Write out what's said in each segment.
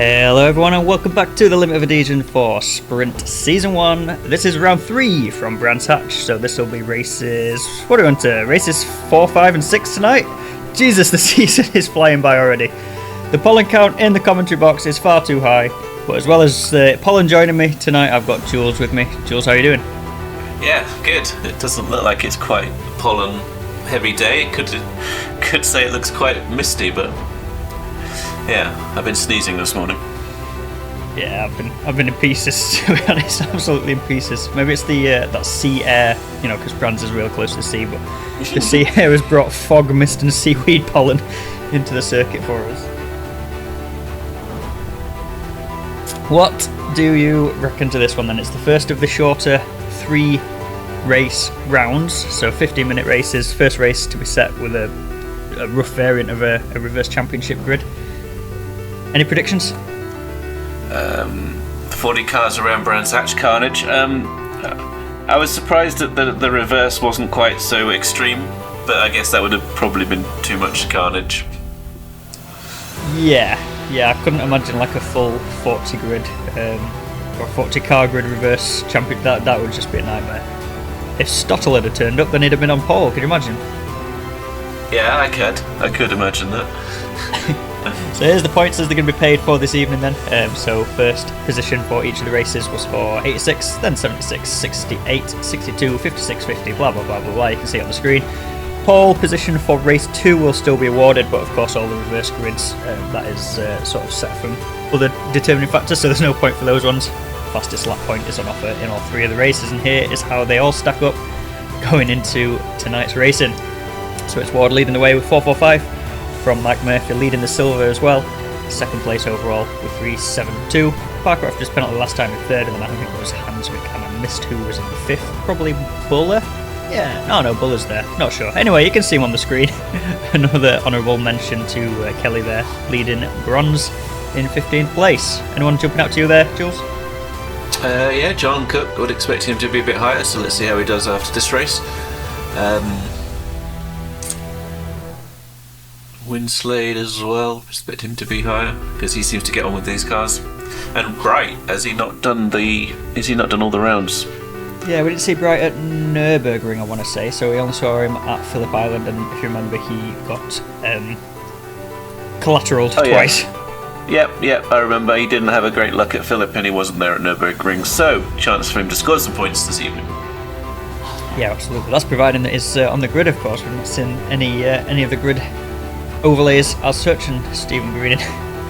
Hello everyone and welcome back to the Limit of Adhesion for Sprint Season 1. This is round 3 from Brands Hatch, so this will be races... What are we on to? Races 4, 5 and 6 tonight? Jesus, the season is flying by already. The pollen count in the commentary box is far too high, but as well as pollen joining me tonight, I've got Jules with me. Jules, how are you doing? Yeah, good. It doesn't look like it's quite a pollen heavy day. Could say it looks quite misty, but yeah, I've been sneezing this morning. Yeah, I've been in pieces, to be honest, absolutely in pieces. Maybe it's the that sea air, because Brands is real close to the sea, but the sea air has brought fog, mist and seaweed pollen into the circuit for us. What do you reckon to this one then? It's the first of the shorter 3 race rounds, so 15-minute races. First race to be set with a rough variant of a reverse championship grid. Any predictions? 40 cars around Brands Hatch carnage. I was surprised that the reverse wasn't quite so extreme, but I guess that would have probably been too much carnage. Yeah, I couldn't imagine like a full 40 grid or 40 car grid reverse champion. That would just be a nightmare. If Stottle had turned up, then he'd have been on pole. Could you imagine? Yeah, I could imagine that. So here's the points as they're going to be paid for this evening then. So first position for each of the races was for 86, then 76, 68, 62, 56, 50, blah blah blah blah blah. You can see it on the screen. Pole position for race 2 will still be awarded, but of course all the reverse grids, that is sort of set from other determining factors, so there's no point for those ones. Fastest lap point is on offer in all 3 of the races, and here is how they all stack up going into tonight's racing. So it's Ward leading the way with 445. From Mike Murphy leading the silver as well. Second place overall with 372. Parker after his penalty last time in 3rd, and then I think it was Hanswick, and I missed who was in 5th. Probably Buller? Yeah, no, Buller's there. Not sure. Anyway, you can see him on the screen. Another honourable mention to Kelly there, leading bronze in 15th place. Anyone jumping out to you there, Jules? Yeah, John Cook, would expect him to be a bit higher, so let's see how he does after this race. Winslade as well, expect him to be higher because he seems to get on with these cars. And Bright, has he not done all the rounds? Yeah, we didn't see Bright at Nürburgring, I want to say, so we only saw him at Phillip Island, and if you remember, he got collateraled twice. Yep, I remember. He didn't have a great luck at Phillip, and he wasn't there at Nürburgring, so chance for him to score some points this evening. Yeah, absolutely. That's providing that it's on the grid, of course. We've not seen any of the grid overlays. As such, and Stephen Green,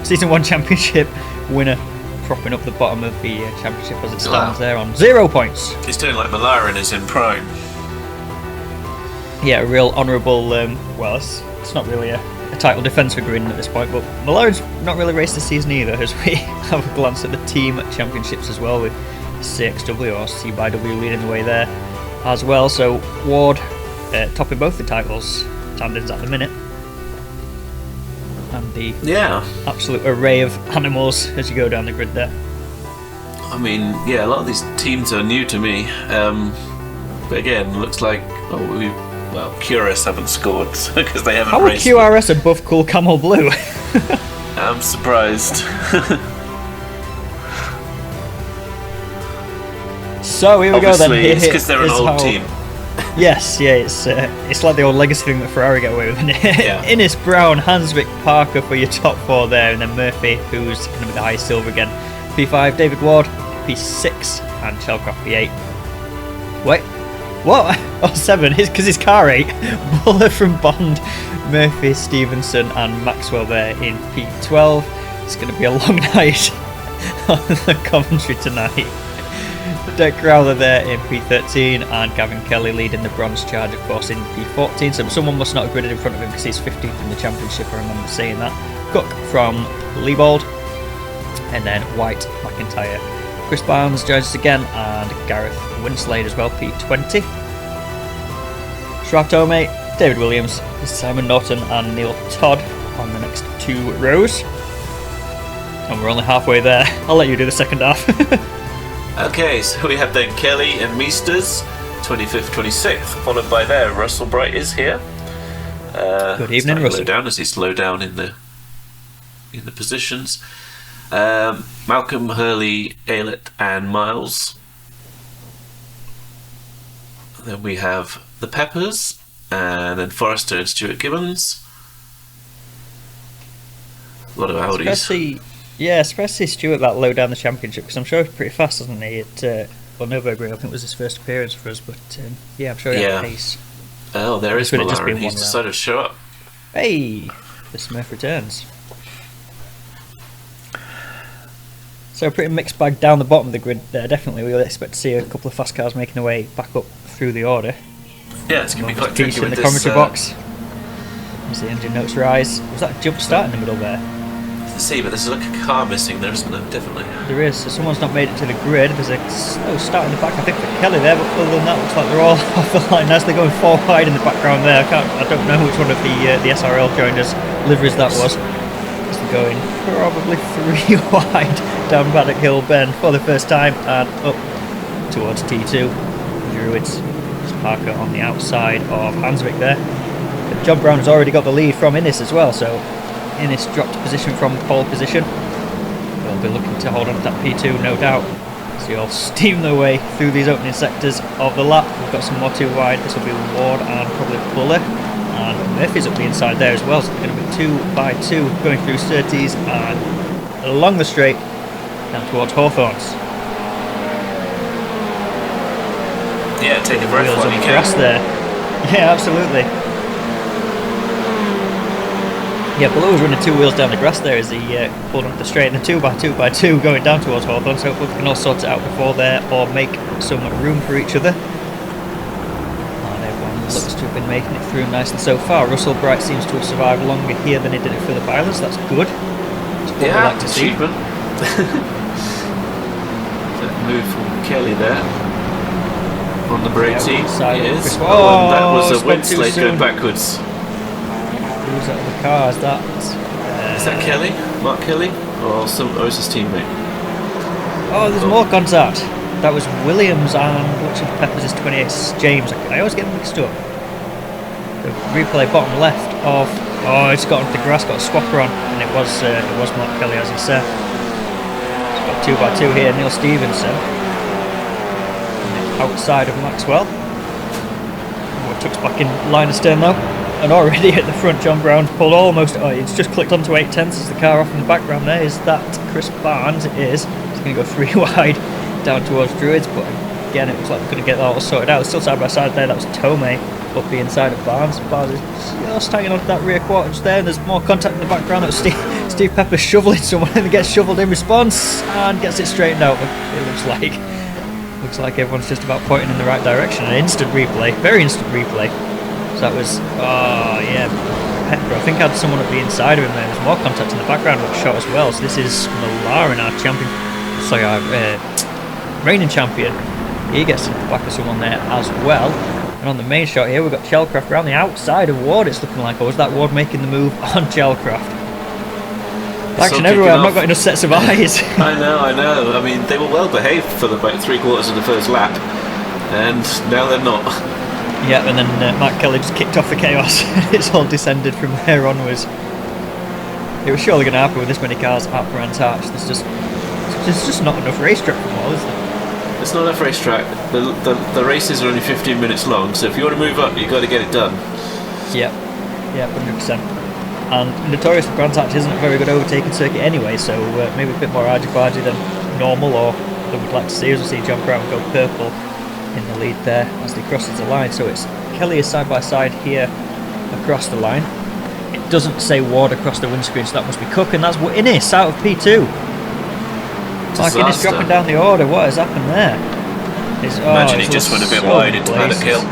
Season 1 Championship winner, propping up the bottom of the championship as it stands there on 0 points. He's doing like Malarin is in prime. Yeah, a real honourable, well, it's not really a title defence for Green at this point, but Malarin's not really raced this season either, as we have a glance at the team championships as well, with CXW or CYW leading the way there as well. So Ward topping both the titles standards at the minute. And the absolute array of animals as you go down the grid there. I mean, yeah, a lot of these teams are new to me, but again, looks like QRS haven't scored because they haven't raced. How are QRS above Cool Camel Blue? I'm surprised. So here we go then. It's because they're an old team. Yes, yeah, it's like the old legacy thing that Ferrari got away with, isn't it? Yeah. Innes, Brown, Hanswick, Parker for your top 4 there, and then Murphy, who's going to be the high silver again. P5, David Ward, P6, and Shelcroft P8. Wait, what? Oh, 7, because his car 8. Buller from Bond, Murphy, Stevenson, and Maxwell there in P12. It's going to be a long night on the commentary tonight. Derek Crowther there in P13, and Gavin Kelly leading the bronze charge, of course, in P14. So someone must not have gridded in front of him because he's 15th in the championship, I remember saying that. Cook from Liebold, and then White, McIntyre. Chris Barnes joins us again, and Gareth Winslade as well, P20. Shraptome, David Williams, Simon Norton, and Neil Todd on the next 2 rows. And we're only halfway there. I'll let you do the second half. Okay, so we have then Kelly and Meesters, 25th, 26th, followed by there. Russell Bright is here. Good evening, Russell. Down as he slowed down in the positions. Malcolm, Hurley, Aylett, and Miles. Then we have the Peppers, and then Forrester and Stuart Gibbons. A lot of Audis. Surprised to see Stuart that low down the championship, because I'm sure he's pretty fast, isn't he? Nürburgring, I think it was his first appearance for us, but I'm sure he had pace. Oh, there is Malaren. He's decided to show up. Hey, the Smurf returns. So a pretty mixed bag down the bottom of the grid there. Definitely, we'll expect to see a couple of fast cars making their way back up through the order. Yeah, it's going to be quite tricky with in the this. Commentary box. As the engine notes rise. Was that a jump start in the middle there? See, but there's like a car missing there, isn't there? Definitely. There is. So someone's not made it to the grid. There's a slow start in the back, I think, for Kelly there. But other than that, looks like they're all off the line. Nicely going 4 wide in the background there. I don't know which one of the SRL joiners liveries that was. Just going probably 3 wide down Paddock Hill Bend for the first time and up towards T2. Druids. Parker on the outside of Hansvik there. But John Brown has already got the lead from Innes as well, so Innes dropped position from pole position. They'll be looking to hold on to that P2, no doubt. So you'll steam their way through these opening sectors of the lap. We've got some more 2 wide. This will be Ward and probably Buller. And Murphy's up the inside there as well, so it's going to be 2 by 2 going through Surtees and along the straight down towards Hawthorns. Yeah, take a breath Wheels while on you the can. grass there. Yeah, absolutely. Yeah, Below was running 2 wheels down the grass there as he pulled onto the straight, and the 2 by 2 by 2 going down towards Hawthorn, so hopefully we can all sort it out before there or make some room for each other. And everyone looks to have been making it through nicely so far. Russell Bright seems to have survived longer here than he did at Phillip Island, so that's good. That's what we like to see. Achievement. Move from Kelly there. On the brake team, side it is. and that was a spun wind too slate soon. going backwards. Who's out of the car? Is that Kelly? Mark Kelly? Or is his teammate? Oh, there's more contact. That was Williams and which of the Peppers is 28? James. I always get them mixed up. The replay bottom left of. Oh, it's got onto the grass, got a swapper on, and it was Mark Kelly as he said. It's got 2 by 2 here. Neil Stevenson. Outside of Maxwell. Tucks back in line of stern though, and already at the front John Brown pulled almost, it's just clicked onto 8/10 as the car off in the background there. Is that Chris Barnes? It is. He's going to go 3 wide down towards Druids, but again it looks like we're going to get that all sorted out. It's still side by side there. That was Tomei up the inside of Barnes. Barnes is just hanging onto that rear quarter just there, and there's more contact in the background. That was Steve Pepper shoveling someone and gets shoveled in response and gets it straightened out. It looks like everyone's just about pointing in the right direction. An instant replay, very instant replay. So that was, Pepper, I think had someone at the inside of him there. There's more contact in the background which shot as well. So this is Malaren, our champion, our reigning champion. He gets to the back of someone there as well. And on the main shot here, we've got Chelcraft around the outside of Ward, it's looking like. Or was that Ward making the move on Chelcraft? Action everywhere, I've not got enough sets of eyes. I know. I mean, they were well behaved for about 3/4 of the first lap, and now they're not. Yeah, and then Mark Kelly just kicked off the chaos. It's all descended from there onwards. It was surely going to happen with this many cars at Brands Hatch. There's just not enough racetrack for them all, is there? It's not enough racetrack. The races are only 15 minutes long, so if you want to move up, you've got to get it done. Yeah, 100%. And notoriously Brands Hatch isn't a very good overtaking circuit anyway, so maybe a bit more argy-bargy than normal, or than we'd like to see, as we see John Brown go purple in the lead there as he crosses the line. So it's Kelly is side by side here across the line. It doesn't say Ward across the windscreen, so that must be Cook, and that's Innes out of P2. Mark Innes dropping down the order. What has happened there? Imagine he just went a bit wide into Paddock Hill.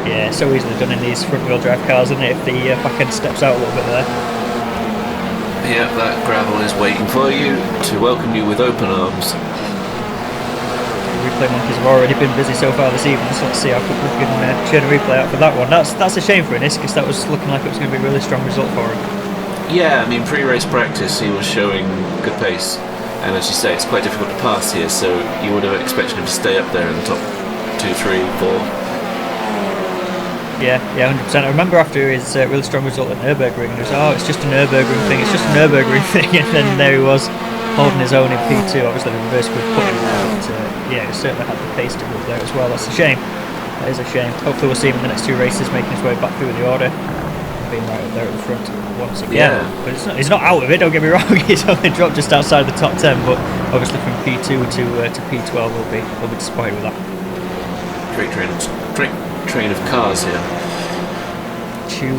Yeah, so easily done in these front-wheel drive cars, isn't it, if the back end steps out a little bit there. Yeah, that gravel is waiting for you to welcome you with open arms. Replay monkeys have already been busy so far this evening, so let's see how quickly we can churn a replay out for that one. That's a shame for Innes, because that was looking like it was going to be a really strong result for him. Yeah, I mean, pre-race practice he was showing good pace, and as you say, it's quite difficult to pass here, so you would have expected him to stay up there in the top 2, 3, 4. Yeah, 100%. I remember after his really strong result at Nürburgring, he was, it's just a Nürburgring thing, and then there he was, holding his own in P2. Obviously the reverse could put him there, but yeah, he certainly had the pace to go there as well. That's a shame. That is a shame. Hopefully we'll see him in the next 2 races, making his way back through the order, being right up there at the front once again. Yeah. But he's not out of it, don't get me wrong. He's only dropped just outside the top 10, but obviously from P2 to P12 we'll be disappointed with that. Great train of cars here. Choo.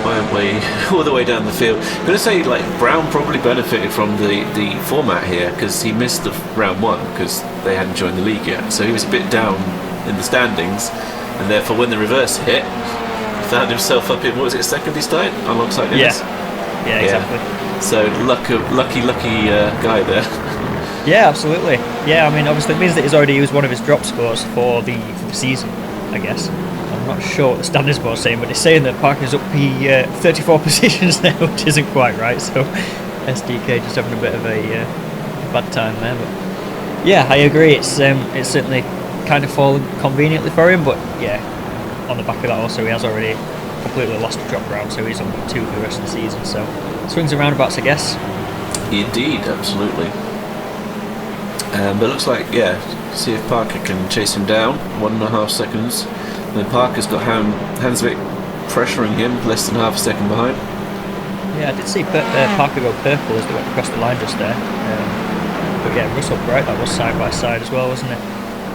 My way all the way down the field. I'm gonna say, like, Brown probably benefited from the format here because he missed the round 1 because they hadn't joined the league yet, so he was a bit down in the standings, and therefore when the reverse hit, he found himself up in, what was it, second he started alongside Innes? Yeah, exactly. So lucky guy there. Yeah, absolutely. Yeah, I mean, obviously it means that he's already used one of his drop scores for the season, I guess. I'm not sure what the standings board's saying, but it's saying that Parker's up 34 positions now, which isn't quite right. So SDK just having a bit of a bad time there. But yeah, I agree. It's certainly kind of fallen conveniently for him, but yeah, on the back of that also he has already completely lost a drop round, so he's on 2 for the rest of the season. So swings and roundabouts, I guess. Indeed, absolutely. But it looks like, yeah, see if Parker can chase him down. 1.5 seconds. And then Parker's got Hansvik pressuring him, less than half a second behind. Yeah, I did see Parker go purple as they went across the line just there. But yeah, Russell Bright, that was side by side as well, wasn't it?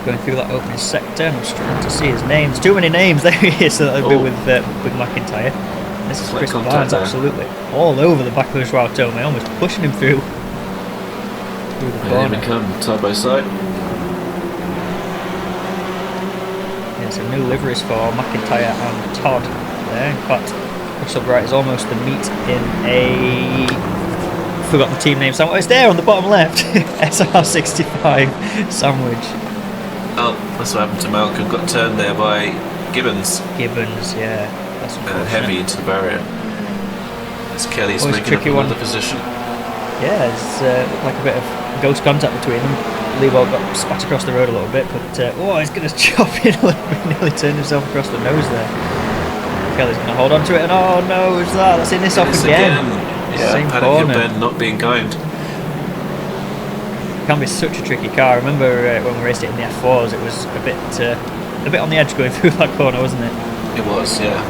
Going through that opening sector, and I'm struggling to see his names. Too many names. There he is. So that'll be with McIntyre. This is Chris Barnes, absolutely all over the back of the Joao Tome, almost pushing him through the corner. Here we come, side by side. So new liveries for McIntyre and Todd there. In fact, Russell Bright is almost the meat in a... forgot the team name. Oh, it's there on the bottom left. SR65 sandwich. Oh, that's what happened to Malcolm. Got turned there by Gibbons. Yeah. That's heavy into the barrier. As Kelly's making up another position. Yeah, it's looked like a bit of ghost contact between them. Levo got spat across the road a little bit, but he's going to chop in a little bit. Nearly turned himself across the nose there. Kelly's going to hold on to it, and oh no, it's that. That's in this off again. Yeah, same Panic corner. Ben not being kind. It can be such a tricky car. I remember when we raced it in the F4s, it was a bit on the edge going through that corner, wasn't it? It was, yeah.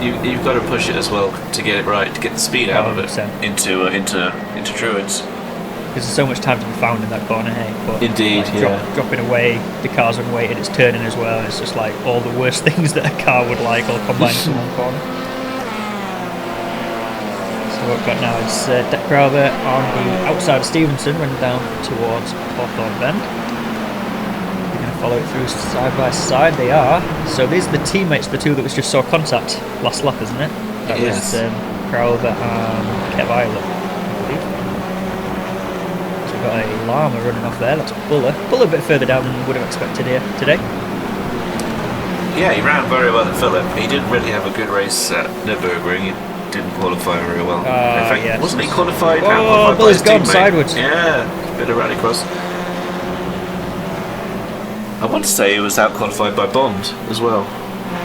You've got to push it as well to get it right, to get the speed out of it 100%. into Druids. Because there's so much time to be found in that corner, hey? But Indeed, like, dropping away, the car's unweighted, it's turning as well. It's just like all the worst things that a car would like all combined into one corner. So what we've got now is Deck Crowther on the outside of Stevenson, running down towards Hawthorne Bend. They're going to follow it through side by side. They are. So these are the teammates, the two that was just saw contact last lap, isn't it? That was Crowther and Kev Islet, I believe. Got a Llama running off there. That's Buller a bit further down than we would have expected here today. Yeah, he ran very well at Phillip. He didn't really have a good race at Nürburgring. He didn't qualify very well. In fact, wasn't he qualified? Oh, Buller's gone sideways. Yeah, bit of rallycross. I want to say he was out qualified by Bond as well.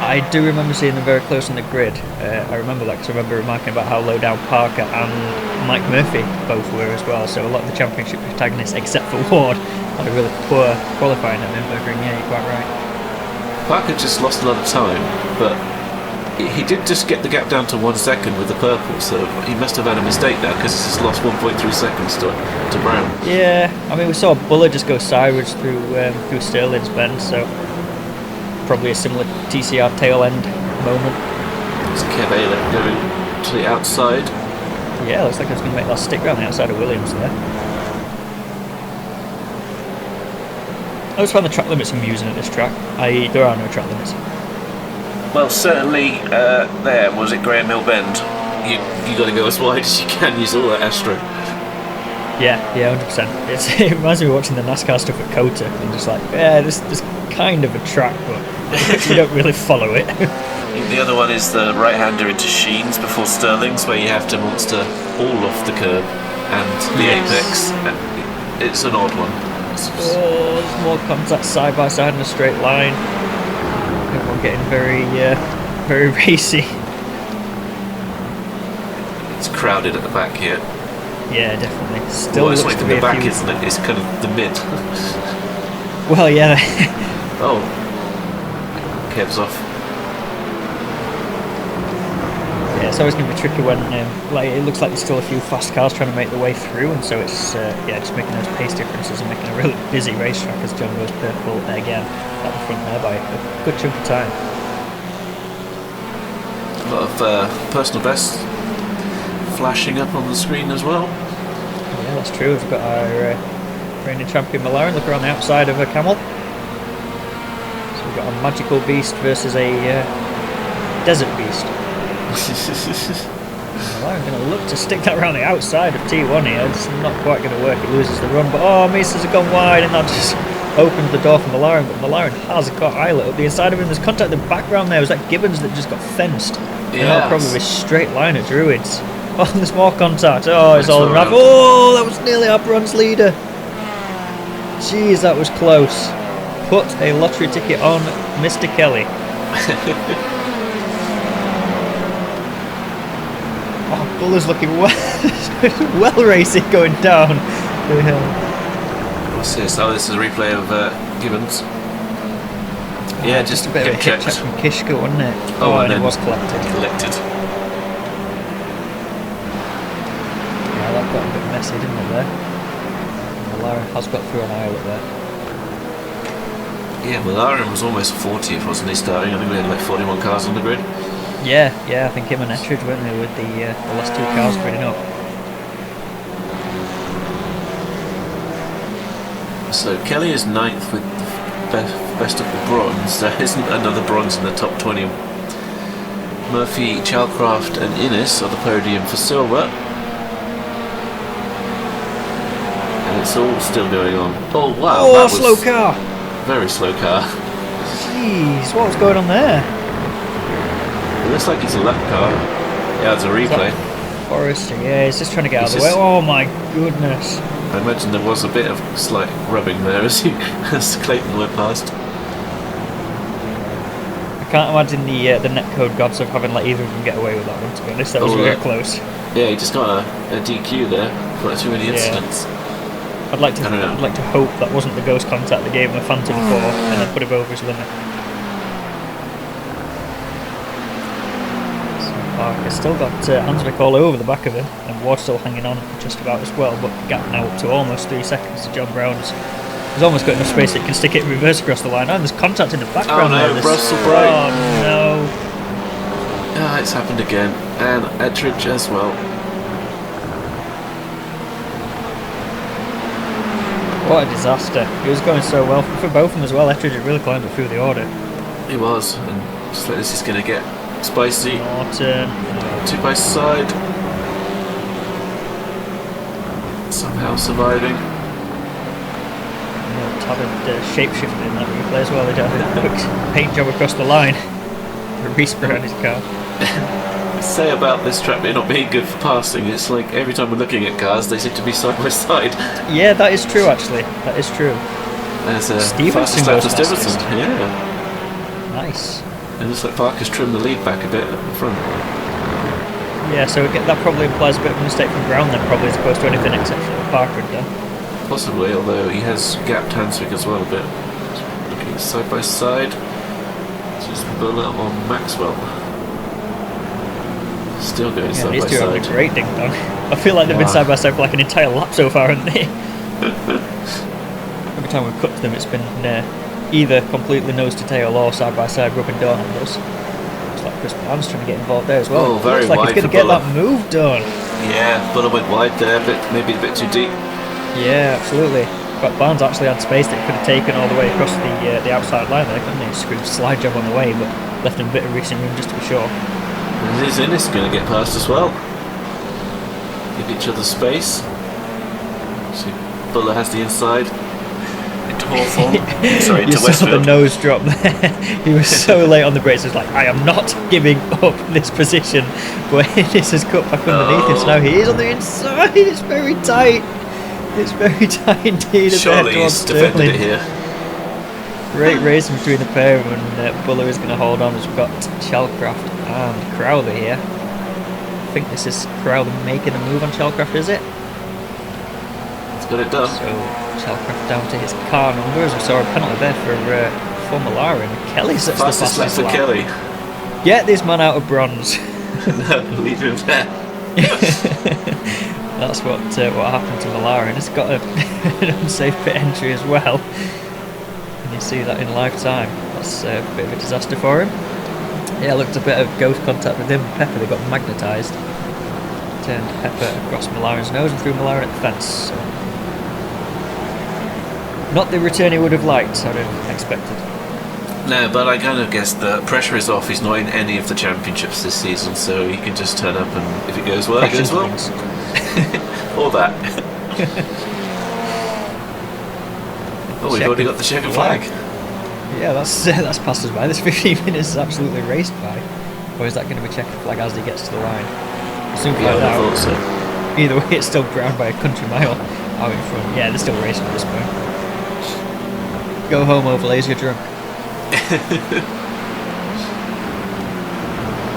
I do remember seeing them very close on the grid. I remember that because I remember remarking about how low down Parker and Mike Murphy both were as well. So a lot of the championship protagonists, except for Ward, had a really poor qualifying at Nürburgring. Yeah, you're quite right. Parker just lost a lot of time, but he did just get the gap down to 1 second with the purple, so he must have had a mistake there because he's just lost 1.3 seconds to Brown. Yeah, I mean we saw Buller just go sideways through Sterling's bend, so probably a similar TCR tail end moment. It's Kev Ayler going to the outside. Yeah, looks like it's going to make that stick around the outside of Williams there. I always find the track limits amusing at this track, i.e. there are no track limits. Well, certainly there, was it Graham Hill Bend? You got to go as wide as you can, use all that Astro. Yeah, 100%. It reminds me of watching the NASCAR stuff at COTA, and just like, yeah, this kind of a track, but you don't really follow it. The other one is the right-hander into Sheens before Sterling's, where you have to monster all off the curb and the apex. It's an odd one. Oh, there's more contact side by side in a straight line. Everyone getting very racy. It's crowded at the back here. Yeah, definitely. Still Well, it's looks not to even be the a back, few... isn't it? It's kind of the mid. Well, yeah. Oh. Kev's off. Yeah, it's always going to be tricky when like it looks like there's still a few fast cars trying to make their way through, and so it's yeah, just making those pace differences and making a really busy racetrack as John goes purple again at the front there by a good chunk of time. A lot of personal bests flashing up on the screen as well. Yeah, that's true. We've got our reigning champion McLaren. Look around the outside of a Camel. So we've got a magical beast versus a desert beast. McLaren going to look to stick that around the outside of T1 here. It's not quite going to work. It loses the run, but oh, Mises has gone wide, and that just opens the door for McLaren. But McLaren has got Islet up the inside of him. There's contact in the background there. Was that Gibbons that just got fenced? Yeah. And that'll probably be straight line at Druids. Oh, there's more contact. Oh, it's all around. Oh, that was nearly our bronze leader. Jeez, that was close. Put a lottery ticket on Mr. Kelly. Oh, Buller's looking well racing going down. What's this? Oh, this is a replay of Gibbons. Yeah, just a bit of a hit check from Kishka, wasn't it? Oh, and it was collected. Yeah, that got a bit messy, didn't it, there? McLaren has got through an Islet there. Yeah, McLaren was almost 40th, wasn't he, starting? I think we had like 41 cars on the grid. Yeah, I think him and Ettridge, weren't they, with the last two cars gridding up. So Kelly is 9th with the best of the bronze. There isn't another bronze in the top 20. Murphy, Chalcraft and Innes are the podium for silver. And it's all still going on. Oh wow, oh, that was slow car! Very slow car. Jeez, what was going on there? It looks like it's a lap car. Yeah, it's a replay. Forrester, yeah, he's just trying to get out of the way. Oh my goodness. I imagine there was a bit of slight rubbing there as Clayton went past. I can't imagine the netcode gods of having let either of them get away with that one, to be honest. That was very close. Yeah, he just got a DQ there for too many incidents. I'd like to hope that wasn't the ghost contact that gave him a Phantom 4 and then put him over his limit. Parker's still got Hansvik all over the back of him, and Ward's still hanging on just about as well, but gap now up to almost 3 seconds to John Brown's. He's almost got enough space that he can stick it in reverse across the line. And there's contact in the background. Oh no, there. Russell Bright. Oh no. Ah, it's happened again. And Ettridge as well. What a disaster. He was going so well for both of them as well. Ettridge had really climbed up through the order. He was, and just like this is going to get spicy. Norton. Two by side. Somehow surviving. Todd had shapeshifted in that replay as well. They did a quick paint job across the line. A respray on his car. Say about this track not being good for passing, it's like every time we're looking at cars they seem to be side by side. Yeah, that is true actually. That is true. There's a Stevenson goes Stevenson. Yeah. Nice. It looks like Parker's trimmed the lead back a bit at the front. Yeah, so that probably implies a bit of a mistake from Brown then, probably, as opposed to anything exceptional that Parker had done. Possibly, although he has gapped Hansvik as well a bit. Looking side by side. Just Buller on Maxwell. Still going side by side. These two are having a great ding dong. I feel like they've been side by side for like an entire lap so far, haven't they? Every time we've cut to them, it's been either completely nose to tail or side by side rubbing door handles. Looks like Chris Brown's trying to get involved there as well. Oh, very looks like wide he's going to get that move done. Yeah, Buller went wide there, but maybe a bit too deep. Yeah, absolutely. But Barnes actually had space that could have taken all the way across the outside line there, couldn't he? Screwed slide job on the way, but left him a bit of racing room just to be sure. And is Innes going to get past as well? Give each other space. See, Buller has the inside into Hawthorne. Sorry, into you Westfield. saw the nose drop there. He was so late on the brakes. It's like, I am not giving up this position. But Innes has cut back underneath him, so now he is on the inside. It's very tight. It's very tight indeed. Surely he's defended it here. Great racing between the pair of them, and Buller is going to hold on as we've got Chalcraft and Crowley here. I think this is Crowley making a move on Chalcraft, is it? It's got it done. So Chalcraft down to his car number, as we saw a penalty there for Mallara, and Kelly sets the Fastest lap for Kelly. Get this man out of bronze. No, leave him there. That's what happened to Mallara, and it's got an unsafe pit entry as well. And you see that in live time. That's a bit of a disaster for him. Yeah, looked a bit of ghost contact with him and Pepper. They got magnetised. Turned Pepper across Malara's nose and threw Mallara at the fence. So not the return he would have liked, I'd have expected. No, but I kind of guess the pressure is off. He's not in any of the championships this season, so he can just turn up and if it goes well, it goes well. Or that. Oh, we've already got the checkered flag. Yeah, that's passed us by. This 15 minutes is absolutely raced by. Or is that going to be checkered flag as he gets to the line? Soon find out. I thought so. Either way, it's still ground by a country mile out in front. Yeah, they're still racing at this point. Go home, overlays, you're drunk.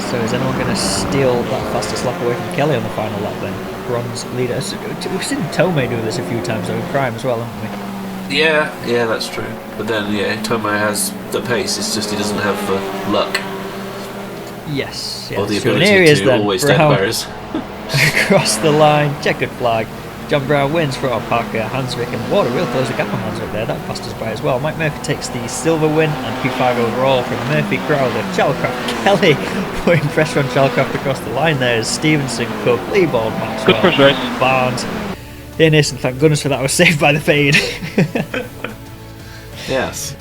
So is anyone going to steal that fastest lap away from Kelly on the final lap then? Bronze leader. We've seen Tomei do this a few times though in Prime as well, haven't we? Yeah, that's true. But then, yeah, Tomei has the pace, it's just he doesn't have the luck. Yes, or the so ability to always stand barriers. Across the line, checkered flag. John Brown wins for Parker, Hansvik, and Ward. A real close gap on Hansvik there. That passed us by as well. Mike Murphy takes the silver win and P5 overall from Murphy, Crowder, Chalcraft, Kelly, putting pressure on Chalcraft across the line there is Stevenson, Cook, Leebold, Maxwell, good first race. Barnes, Innes, and thank goodness for that, was saved by the fade. Yes.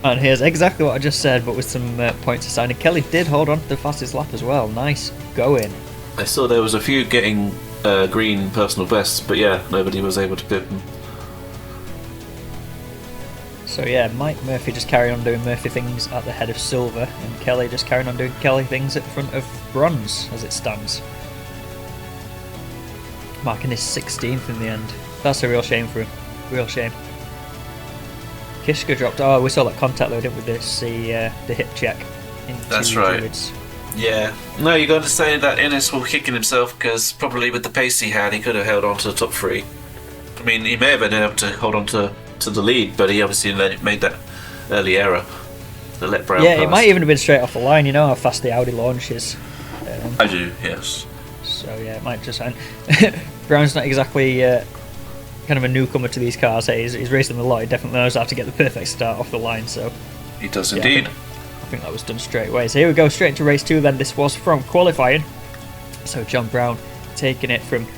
And here's exactly what I just said, but with some points aside. And Kelly did hold on to the fastest lap as well. Nice going. I saw there was a few getting green personal bests, but yeah, nobody was able to pip them. So yeah, Mike Murphy just carrying on doing Murphy things at the head of silver, and Kelly just carrying on doing Kelly things at the front of bronze as it stands. Marking his 16th in the end. That's a real shame for him. Real shame. Kishka dropped. Oh, we saw that contact though, didn't we? The hip check. That's right. Druids. Yeah. No, you got to say that Innes was kicking himself because probably with the pace he had, he could have held on to the top three. I mean, he may have been able to hold on to the lead, but he obviously made that early error that let Brown pass. It might even have been straight off the line. You know how fast the Audi launches. I do, yes. So yeah, it might just. Brown's not exactly kind of a newcomer to these cars. Hey, he's raced them a lot. He definitely knows how to get the perfect start off the line. So he does indeed. I think that was done straight away. So here we go, straight into race 2 then. This was from qualifying. So John Brown taking it from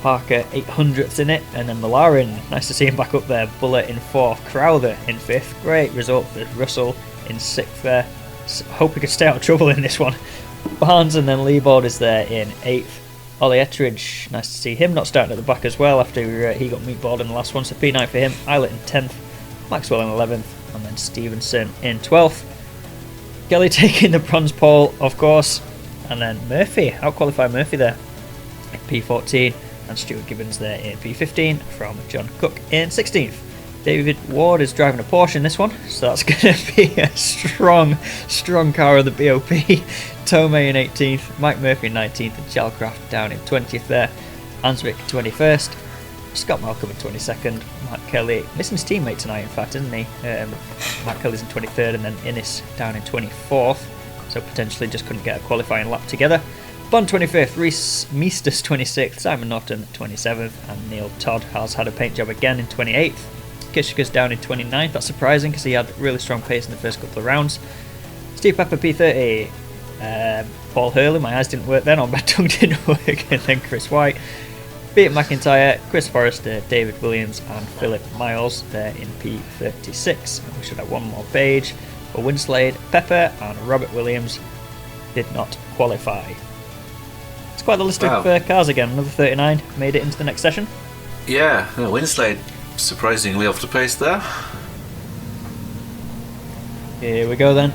Parker, 800ths in it, and then Mallara, nice to see him back up there. Bullet in 4th, Crowther in 5th. Great result for Russell in 6th there. So hope he could stay out of trouble in this one. Barnes and then Leebold is there in 8th. Ollie Ettridge, nice to see him not starting at the back as well after he got meatballed in the last one. So P9 for him, Eilert in 10th, Maxwell in 11th, and then Stevenson in 12th. Kelly taking the bronze pole, of course, and then Murphy, out-qualified Murphy there in P14, and Stuart Gibbons there in P15 from John Cook in 16th. David Ward is driving a Porsche in this one, so that's going to be a strong car of the BOP. Tomei in 18th, Mike Murphy in 19th, and Chalcraft down in 20th there. Hansvik 21st, Scott Malcolm in 22nd, Matt Kelly, missing his teammate tonight in fact, isn't he? Matt Kelly's in 23rd, and then Innes down in 24th, so potentially just couldn't get a qualifying lap together. Bond 25th, Reese Meesters 26th, Simon Norton 27th, and Neil Todd has had a paint job again in 28th. Kishka's down in 29th, that's surprising because he had really strong pace in the first couple of rounds. Steve Pepper P30, Paul Hurley, my eyes didn't work then, on my tongue didn't work, and then Chris White. Peter McIntyre, Chris Forrester, David Williams, and Philip Miles there in P36. And we should have one more page for Winslade, Pepper, and Robert Williams did not qualify. It's quite the list of cars again. Another 39 made it into the next session. Yeah, Winslade surprisingly off the pace there. Here we go then.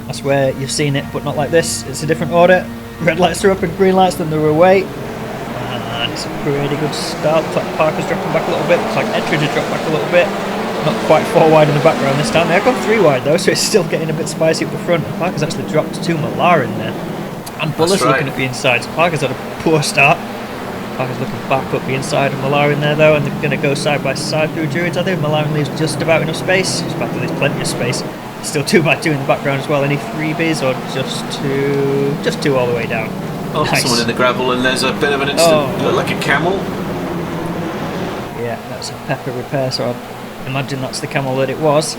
That's where you've seen it, but not like this. It's a different order. Red lights are up and green lights, then they're away. And it's a pretty good start. Looks like Parker's dropping back a little bit. Looks like Ettridge has dropped back a little bit. Not quite 4 wide in the background this time. They've gone 3 wide though, so it's still getting a bit spicy up the front. Parker's actually dropped 2 Mallara in there. And Buller's looking at the inside, so Parker's had a poor start. Parker's looking back up the inside of Malarin there though, and they're going to go side by side through Druids, I think. Malarin leaves just about enough space. In fact, there's plenty of space. Still 2x2 in the background as well. Any freebies or just two? Just two all the way down. Oh, nice. Someone in the gravel, and there's a bit of an instant, look like a camel. Yeah, that's a pepper repair, so I imagine that's the camel that it was.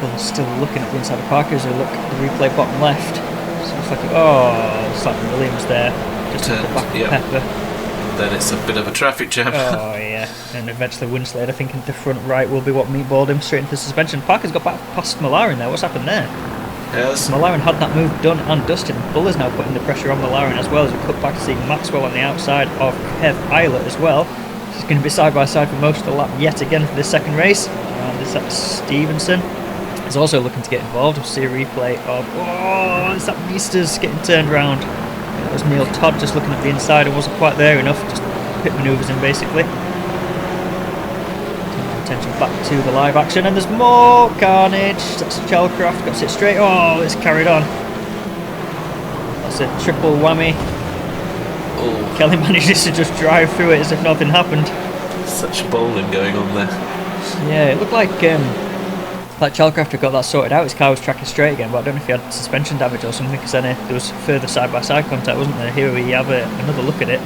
Well, still looking at the inside of Parker as we look at the replay bottom left. So it's like, it's like Williams there. Just at the back of Pepper. Then it's a bit of a traffic jam. Oh yeah, and eventually Winslade, I think, in the front right will be what meatballed him straight into the suspension. Parker's got back past Malarin there. What's happened there? Yes. Malarin had that move done and dusted. Buller's now putting the pressure on Malarin as well, as we cut back to see Maxwell on the outside of Kev Islet as well. He's going to be side by side for most of the lap yet again for this second race. And is that Stevenson? He's also looking to get involved. We'll see a replay of it's that Meesters getting turned round. That was Neil Todd just looking at the inside and wasn't quite there enough. Just pit manoeuvres in basically. Turning attention back to the live action, and there's more carnage. That's Chalcraft, got it straight. Oh, it's carried on. That's a triple whammy. Oh. Kelly manages to just drive through it as if nothing happened. Such bowling going on there. Yeah, it looked like Chalcraft had got that sorted out. His car was tracking straight again, but I don't know if he had suspension damage or something, because then there was further side-by-side contact, wasn't there? Here we have another look at it.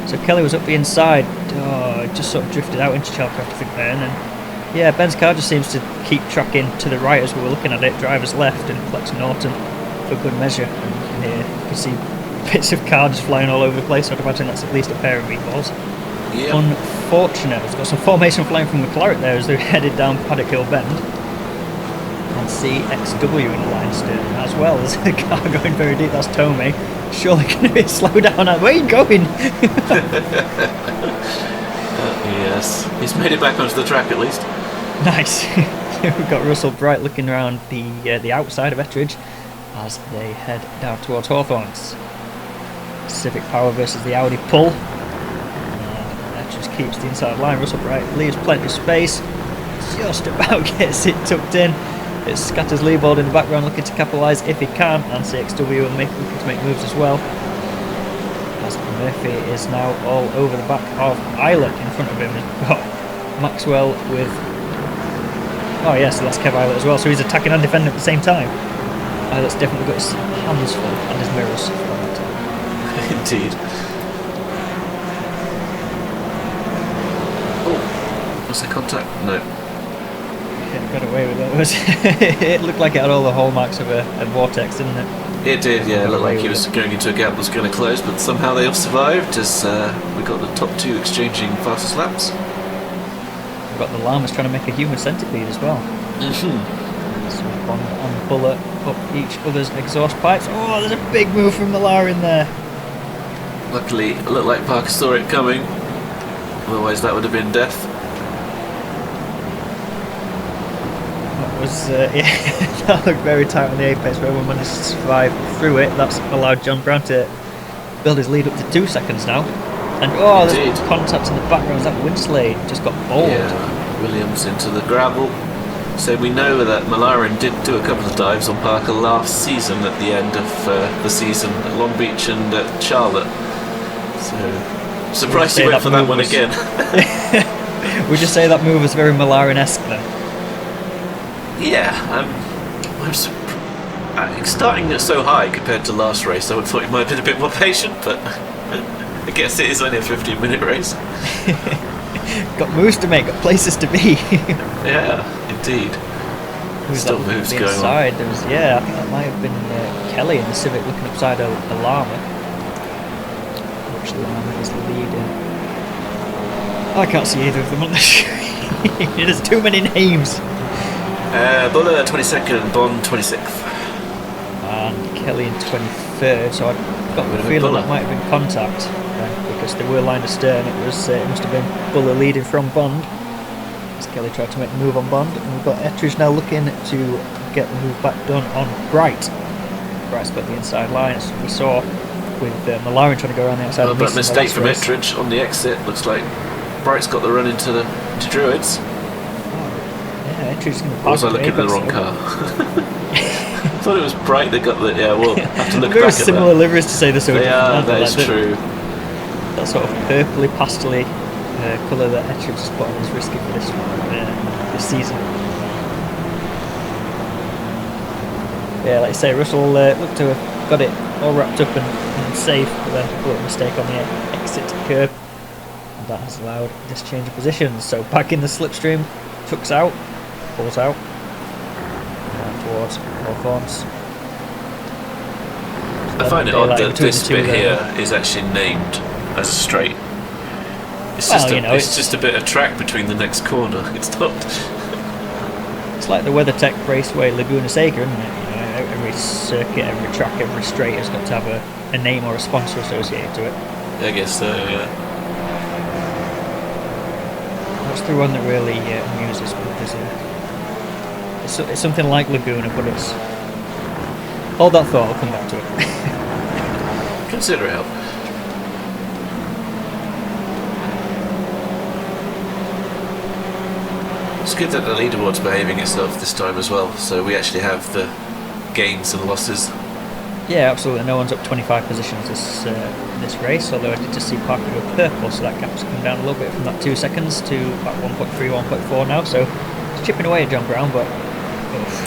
So Kelly was up the inside. It just sort of drifted out into Chalcraft, I think, there. And then, yeah, Ben's car just seems to keep tracking to the right as we were looking at it. Driver's left and Flex Norton for good measure. And here you can see bits of car just flying all over the place. I'd imagine that's at least a pair of meatballs. Yep. Unfortunate. We've got some formation flying from the Claret there as they're headed down Paddock Hill Bend. And CXW in the line stern as well. There's a car going very deep. That's Tomei. Surely going to be slow down. Where are you going? Yes, he's made it back onto the track at least. Nice. We've got Russell Bright looking around the outside of Ettridge as they head down towards Hawthorns. Civic Power versus the Audi Pull. Ettridge keeps the inside line. Russell Bright leaves plenty of space. Just about gets it tucked in. It's Scatters Leibold in the background looking to capitalise if he can, and CXW looking to make moves as well. As Murphy is now all over the back of Islet in front of him. We've got Maxwell with... Oh yeah, so that's Kev Islet as well, so he's attacking and defending at the same time. Islet's definitely got his hands full and his mirrors. Indeed. Oh, was there contact? No. Got away with it. It looked like it had all the hallmarks of a vortex, didn't it? It did, yeah. It looked like he was going into a gap that was going to close, but somehow they all survived as we got the top two exchanging fastest laps. We've got the llamas trying to make a human centipede as well. So Bond and Bullet up each other's exhaust pipes. Oh, there's a big move from Malarin there. Luckily, it looked like Parker saw it coming. Otherwise, that would have been death. That looked very tight on the apex, but everyone managed to survive through it. That's allowed John Brown to build his lead up to 2 seconds now. And there's contact in the background. That Winslade just got bowled. Yeah, Williams into the gravel. So we know that Malarin did do a couple of dives on Parker last season at the end of the season at Long Beach and at Charlotte. So surprised he went for that one again. Would you say that move was very Malarin-esque then? Yeah, I'm starting it so high compared to last race. I would have thought he might have been a bit more patient, but I guess it is only a 15-minute race. Got moves to make, got places to be. Yeah, indeed. Still moves going on. There was, I think that might have been Kelly in the Civic looking upside a llama. Which llama is leading? I can't see either of them on the screen. There's too many names. Buller 22nd, Bond 26th. And Kelly in 23rd, so I got the feeling that might have been contact because they were lined astern. It must have been Buller leading from Bond as Kelly tried to make the move on Bond, and we've got Ettridge now looking to get the move back done on Bright. Bright's got the inside line, as we saw with Malarin trying to go around the outside. But mistake from Ettridge on the exit. Looks like Bright's got the run into Druids. Ettridge's going to or was I looking at the wrong car? I thought it was Bright that got the... Yeah, we'll have to look back at that. Very similar liveries to say the so. They are, that is true. that sort of purpley pastely colour that Etchell just put on is risky for this season. Yeah, like I say, Russell looked to have got it all wrapped up and safe, but then a little mistake on the exit curb. And that has allowed this change of positions. So back in the slipstream, tucks out, pulls out, and towards Hawthorns. I find it odd that this bit here is actually named as a straight. It's just a bit of track between the next corner. It's not. It's like the WeatherTech Raceway Laguna Seca, isn't it? Every circuit, every track, every straight has got to have a name or a sponsor associated to it. I guess so, yeah. That's the one that really amuses me. It's something like Laguna, but it's... Hold that thought, I'll come back to it. Consider it help. It's good that the leaderboard's behaving itself this time as well, so we actually have the gains and losses. Yeah, absolutely. No one's up 25 positions this race, although I did just see Parker go purple, so that gap's come down a little bit from that 2 seconds to about 1.3, 1.4 now, so it's chipping away at John Brown, but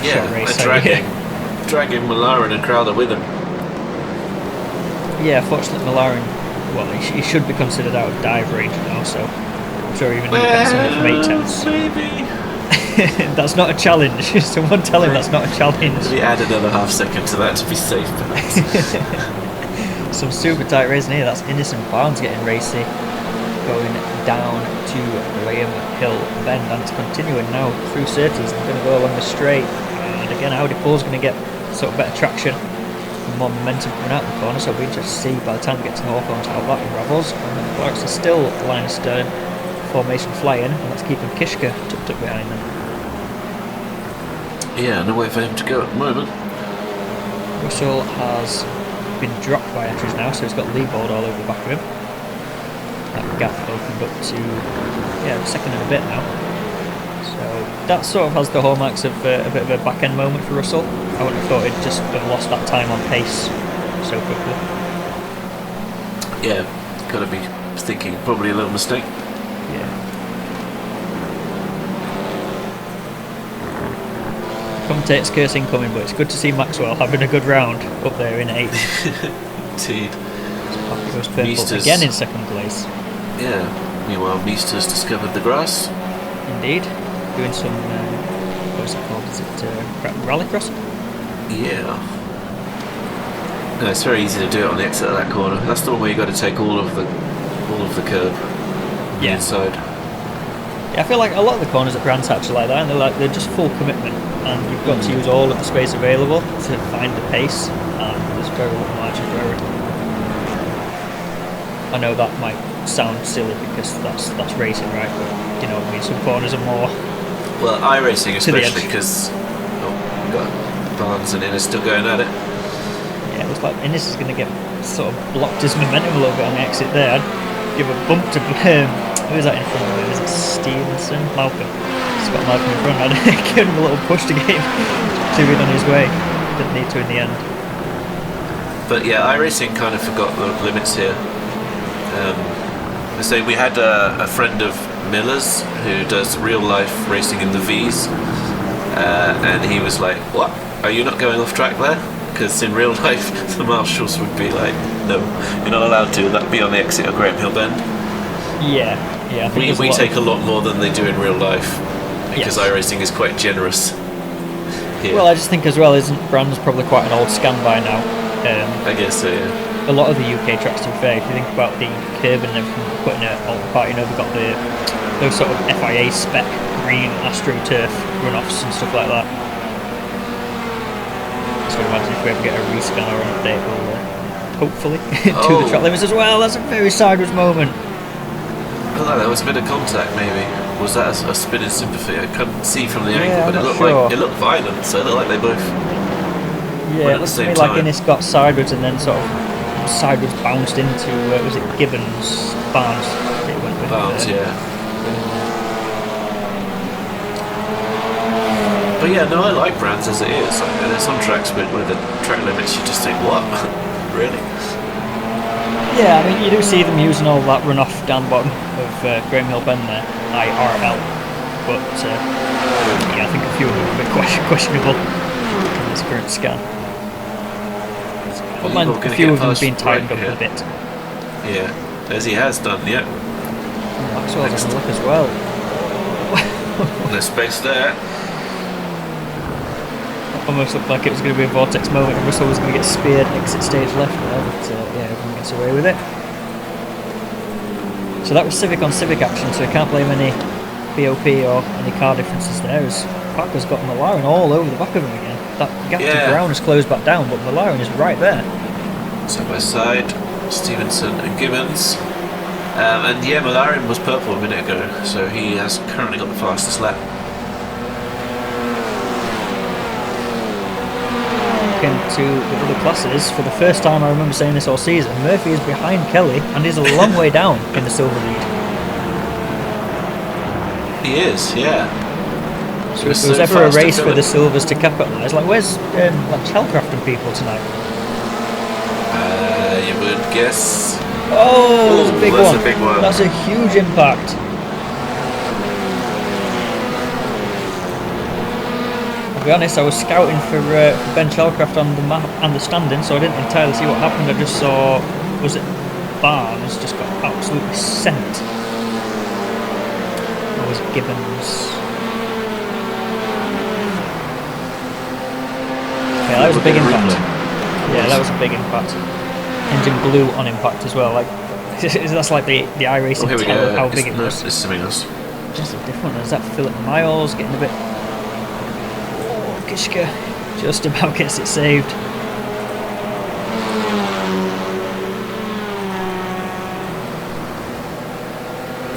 short race. Dragging Malaren and Crowther with him. Yeah, fortunately Malaren, well, he should be considered out of dive range now, so I'm sure even he gets something from 8 tenths. Maybe. That's not a challenge. Someone tell him that's not a challenge. We add another half second to that to be safe, perhaps. Some super tight racing here. That's Innocent Barnes getting racy, going down to Graham Hill Bend, and it's continuing now through Surtees. They're going to go along the straight, and again Audi Paul's going to get sort of better traction and more momentum coming out the corner, so we just see by the time we get to Hawthorns how that unravels. And then Clarkson still line astern, formation flying, and that's keeping Kishka tucked up behind them. Yeah, no way for him to go at the moment. Russell has been dropped by entries now, so he's got lead board all over the back of him. That gap opened up to second and a bit now. So that sort of has the hallmarks of a bit of a back end moment for Russell. I wouldn't have thought he'd just have lost that time on pace so quickly. Yeah, gotta be thinking probably a little mistake. Yeah. Commentator's curse incoming, but it's good to see Maxwell having a good round up there in 8th. Indeed. Goes purple again in second place. Yeah. Meanwhile, Meester's discovered the grass. Indeed. Doing some, what's it called? Is it rallycross? Yeah. No, it's very easy to do it on the exit of that corner. That's the one where you got to take all of the curb. Yeah. Inside. Yeah, I feel like a lot of the corners at Brands Hatch are like that, and they're just full commitment, and you've got to use all of the space available to find the pace, and there's very little margin for error. I know that might sound silly because that's racing, right? But you know what I mean. Some corners are more. Well, iRacing especially because we've got Barnes and Innes still going at it. Yeah, it looks like Innes is going to get sort of blocked his momentum a little bit on the exit there. I'd give a bump to who is that in front of him? Is it Stevenson? Malcolm. He's got Malcolm in front. I'd give him a little push to get him to it on his way. Didn't need to in the end. But yeah, iRacing kind of forgot the limits here. So we had a friend of Miller's who does real life racing in the V's, and he was like, "What? Are you not going off track there?" Because in real life, the marshals would be like, "No, you're not allowed to. That'd be on the exit of Graham Hill Bend." Yeah. I think we take a lot more than they do in real life because iRacing is quite generous here. Well, I just think as well, isn't Brands probably quite an old scan by now? I guess so, yeah. A lot of the UK tracks, to be fair, if you think about the curb and everything putting it all apart, you know, they've got those sort of FIA spec green AstroTurf runoffs and stuff like that. So imagine if we ever get a rescan or an update, we'll hopefully do the track limits as well. That's a very sideways moment. I thought that was a bit of contact, maybe. Was that a spin in sympathy? I couldn't see from the angle, but it looked violent, so it looked like they both. Yeah, it looked to me like Innes got sideways and then sort of sideways bounced into was it Gibbons? Barnes. It went with Barnes, yeah. But yeah, no, I like Brands as it is. Like, there's some tracks with the track limits you just think, what? Really? Yeah, I mean, you do see them using all that runoff down the bottom of Graham Hill Bend there, IRL. But yeah, I think a few of them are a bit questionable in this current scan. But mind, a few of them have been tightened up a bit. Yeah, as he has done, yeah. Maxwell's on the look as well. No space there. Almost looked like it was going to be a vortex moment and Russell was going to get speared exit stage left there, but yeah, everyone gets away with it. So that was Civic on Civic action, so I can't blame any BOP or any car differences there, as Parker's got McLaren all over the back of him again. That gap to Brown has closed back down, but McLaren is right there. Side by side, Stevenson and Gibbons. And yeah, McLaren was purple a minute ago, so he has currently got the fastest lap. Into the other classes, for the first time I remember saying this all season, Murphy is behind Kelly and is a long way down in the silver lead. He is, yeah. So if there was ever a race for the silvers to capitalise, like where's like Shellcraft and people tonight? You would guess. Oh, that's a big one. That's a big one. That's a huge impact. To be honest, I was scouting for Ben Shellcraft on the map and the standing, so I didn't entirely see what happened. I just saw, was it Barnes just got absolutely sent? Or was it Gibbons? Yeah, that was a big impact. Yeah, that was a big impact. Engine blew on impact as well. Like that's like the iRacing tell of how big it was. It's something else. Just a different one. Is that Philip Miles getting a bit? Kishka just about gets it saved.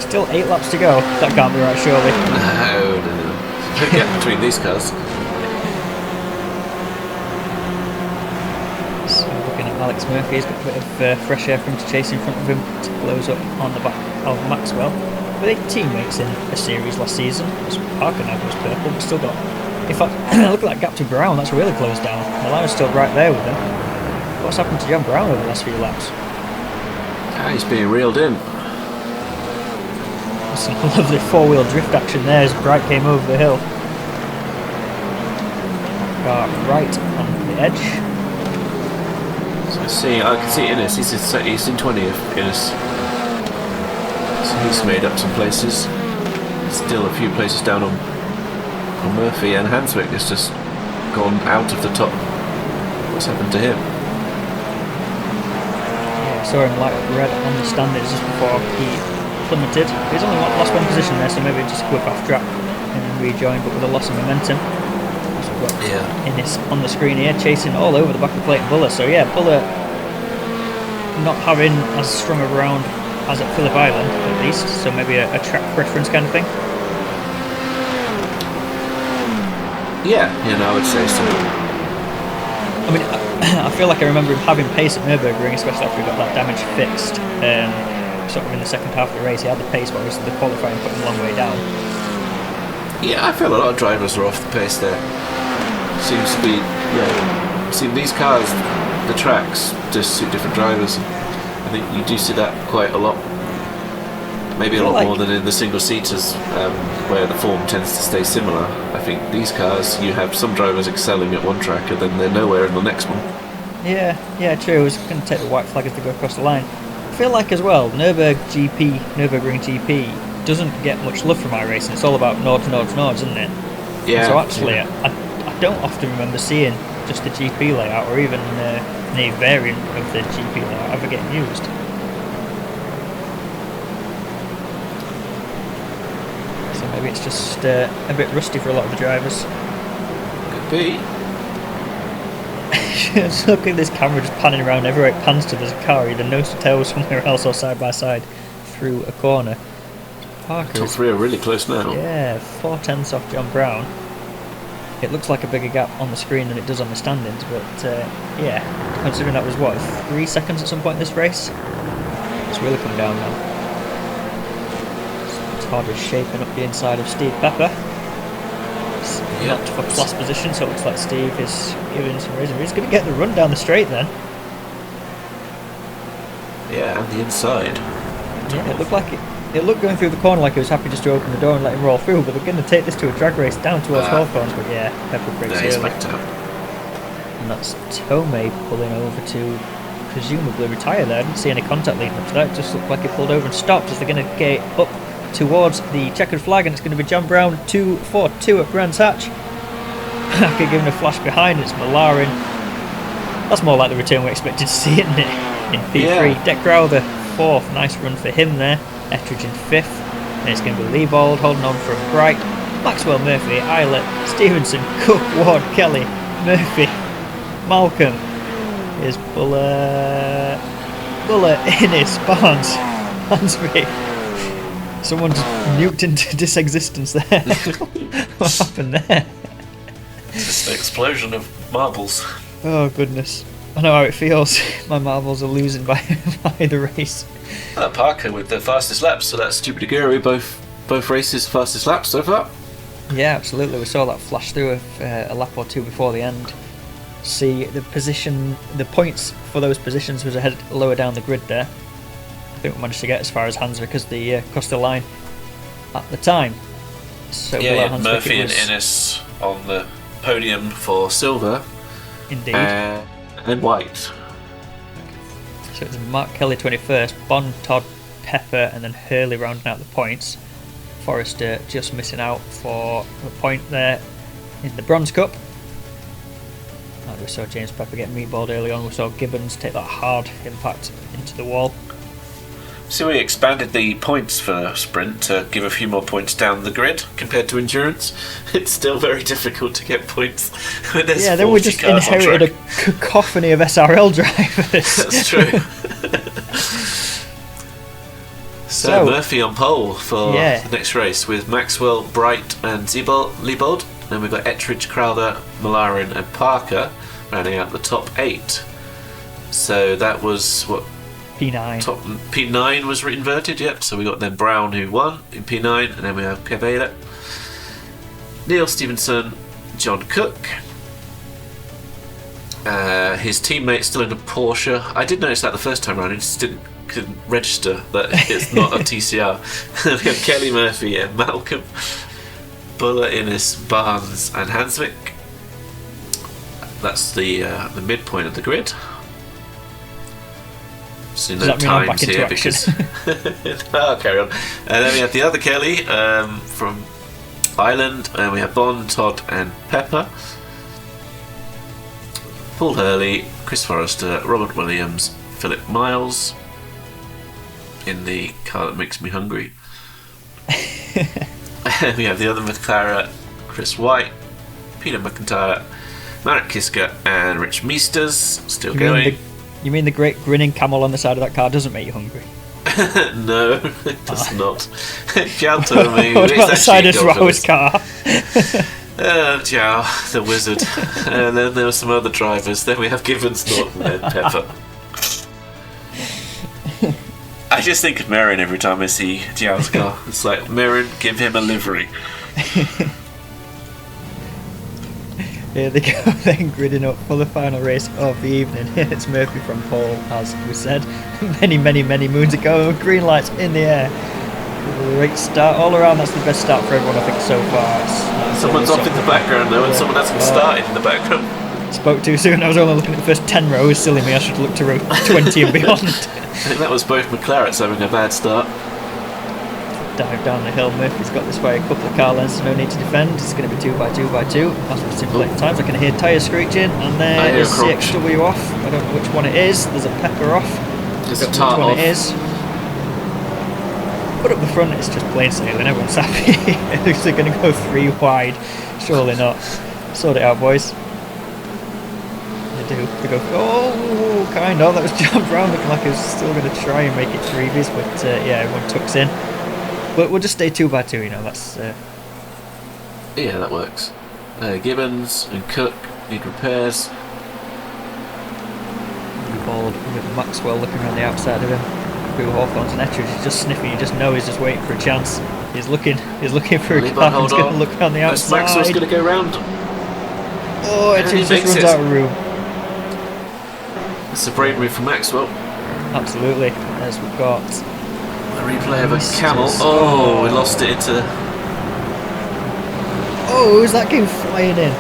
Still 8 laps to go. That can't be right, surely. No. Big gap between these cars. So looking at Alex Murphy, he's got a bit of fresh air for him to chase in front of him to close up on the back of Maxwell. But they teammates in a series last season. Parker now goes purple, but still got. In fact, look at that gap to Brown, that's really closed down. Milano's still right there with him. What's happened to John Brown over the last few laps? He's being reeled in. Some lovely four-wheel drift action there as Bright came over the hill. Car right on the edge. So I can see Innes, he's in 20th, Innes. So he's made up some places. Still a few places down on Murphy, and Hanswick has just gone out of the top. What's happened to him? Yeah, I saw him like red on the standards just before he plummeted. He's only lost one position there, so maybe just whip off track and then rejoin, but with a loss of momentum. So we've got Innes on the screen here, chasing all over the back of plate and Buller. So yeah, Buller not having as strong a round as at Phillip Island, at least, so maybe a track preference kind of thing. Yeah, I would say so. I mean, I feel like I remember him having pace at Nürburgring, especially after he got that damage fixed. Sort of in the second half of the race, he had the pace, but obviously the qualifying put him a long way down. Yeah, I feel a lot of drivers are off the pace there. Seems to be, see these cars, the tracks just suit different drivers. I think you do see that quite a lot. Maybe a lot more than in the single seaters, where the form tends to stay similar. I think these cars, you have some drivers excelling at one track and then they're nowhere in the next one. Yeah, true. I was going to take the white flag as they go across the line. I feel like as well, Nürburgring GP doesn't get much love from iRacing. It's all about nods, isn't it? Yeah. So actually, I don't often remember seeing just the GP layout or even any variant of the GP layout ever getting used. Maybe it's just a bit rusty for a lot of the drivers. Could be. Just look at this camera just panning around. Everywhere it pans to, there's a car either nose to tail somewhere else or side by side through a corner. Parker. Top three are really close now. Yeah, 4/10 off John Brown. It looks like a bigger gap on the screen than it does on the standings, but yeah, considering that was 3 seconds at some point in this race, it's really come down now. Todd is shaping up the inside of Steve Pepper. Not for plus position, so it looks like Steve is giving some reason. He's going to get the run down the straight then. Yeah, and the inside. Yeah, it looked like it looked going through the corner like he was happy just to open the door and let him roll through, but they're going to take this to a drag race down towards Hawthorns, but yeah, Pepper breaks He's early. backed out. And that's Tomei pulling over to presumably retire there. I didn't see any contact leading up to that. It just looked like he pulled over and stopped as they're going to get up towards the checkered flag, and it's going to be John Brown 2-4-2 at Brands Hatch. After giving a flash behind, it's Malarin. That's more like the return we expected to see, isn't it? In P3. Yeah. Deck Crowther 4th, nice run for him there. Ettridge in 5th, and it's going to be Leibold holding on from Bright, Maxwell, Murphy, Eilert, Stevenson, Cook, Ward, Kelly, Murphy, Malcolm. Here's Bullet, Innes, Barnes, Hansby. Someone just nuked into disexistence there. What happened there? Just an explosion of marbles. Oh goodness, I know how it feels. My marbles are losing by the race. Parker with the fastest laps, so that's Stupid Aguri, both races fastest laps so far. Yeah, absolutely. We saw that flash through a lap or two before the end. See the position, the points for those positions was ahead lower down the grid there. I think we managed to get as far as Hans because they crossed the line at the time. So yeah, Murphy and Innes on the podium for silver. Indeed. And white. So it's Mark Kelly 21st, Bond, Todd, Pepper, and then Hurley rounding out the points. Forrester just missing out for a point there in the Bronze Cup. Like we saw James Pepper get meatballed early on. We saw Gibbons take that hard impact into the wall. So we expanded the points for sprint to give a few more points down the grid compared to endurance. It's still very difficult to get points when there's 40 then we just cars inherited a cacophony of SRL drivers. That's true. So Murphy on pole for the next race with Maxwell, Bright and Leibold. Then we've got Ettridge, Crowther, Malarin and Parker rounding out the top 8. So that was what? P9. Top P9 was inverted, yep. So we got then Brown who won in P9, and then we have Kevela, Neil Stevenson, John Cook. His teammate still in a Porsche. I did notice that the first time around. He just couldn't register that it's not a TCR. We have Kelly, Murphy, and Malcolm, Buller, Innes, Barnes, and Hansvik. That's the midpoint of the grid. So no times here because I'll carry on. And then we have the other Kelly from Ireland, and we have Bond, Todd, and Pepper. Paul Hurley, Chris Forrester, Robert Williams, Philip Miles in the car that makes me hungry. We have the other McLaren, Chris White, Peter McIntyre, Marek Kiska, and Rich Meesters still going. You mean the great grinning camel on the side of that car doesn't make you hungry? No, it does not. Jiao told me. What about the side of Rao's car? Jiao, the wizard. And then there were some other drivers. Then we have Gibbons, Norton, and Pepper. I just think of Merrin every time I see Jiao's car. It's like, Merrin, give him a livery. Here they go then, gridding up for the final race of the evening. It's Murphy from pole, as we said many moons ago. Green lights in the air. Great start all around. That's the best start for everyone, I think, so far. Someone's off in the background though, and someone hasn't started in the background. Spoke too soon. I was only looking at the first 10 rows. Silly me, I should look to row 20 and beyond. I think that was both McLarens having a bad start. Dive down the hill. Murphy's got this by a couple of car lengths, no need to defend. It's going to be 2x2x2. That's what simulating times. I can hear tyres screeching, and there is CXW off. I don't know which one it is. There's a Pepper off. There's a Tart off. Which one it is. But up the front, it's just plain sailing. Everyone's happy. They're going to go 3 wide. Surely not. Sort it out, boys. They do. They go, oh, kind of. That was John Brown looking like he was still going to try and make it previous, but yeah, everyone tucks in. But we'll just stay 2x2, you know, that's... Yeah, that works. Gibbons and Cook need repairs. Bald with Maxwell looking around the outside of him. Through Hawthorns and Ettridge, he's just sniffing, you just know he's just waiting for a chance. He's looking for a car, he's going to look around the outside. Maxwell's going to go round. Oh, Ettridge just runs out of room. It's a brave move from Maxwell. Absolutely. As we've got a replay of a camel. Beasters. Oh, we lost it into. Oh, who's that game flying in?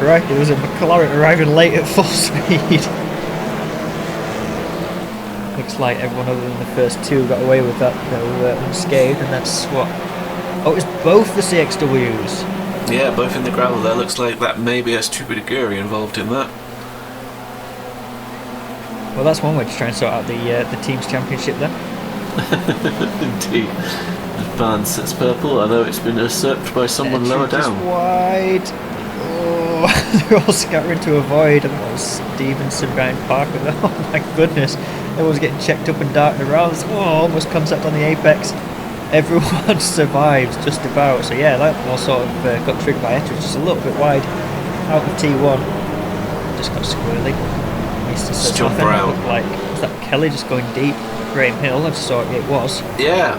Right, it was a McLaren arriving late at full speed. Looks like everyone other than the first two got away with that, though, unscathed, and that's what. Oh, it's both the CXWs. Yeah, both in the gravel there. Looks like that may be a stupid Aguri involved in that. Well, that's one way to try and sort out the team's championship then. Indeed. The barn sits purple. I know it's been usurped by someone lower down. Wide. Oh, they're all scattering to avoid. And that was Stevenson behind Parker. Oh my goodness. Everyone's getting checked up and darting around. Oh, almost contact on the apex. Everyone survives just about. So yeah, that all sort of got triggered by Ettridge. Just a little bit wide out of T1. Just got squirrely. It's John Brown. Looked like, was that Kelly just going deep? Graham Hill, I just saw it was. Yeah.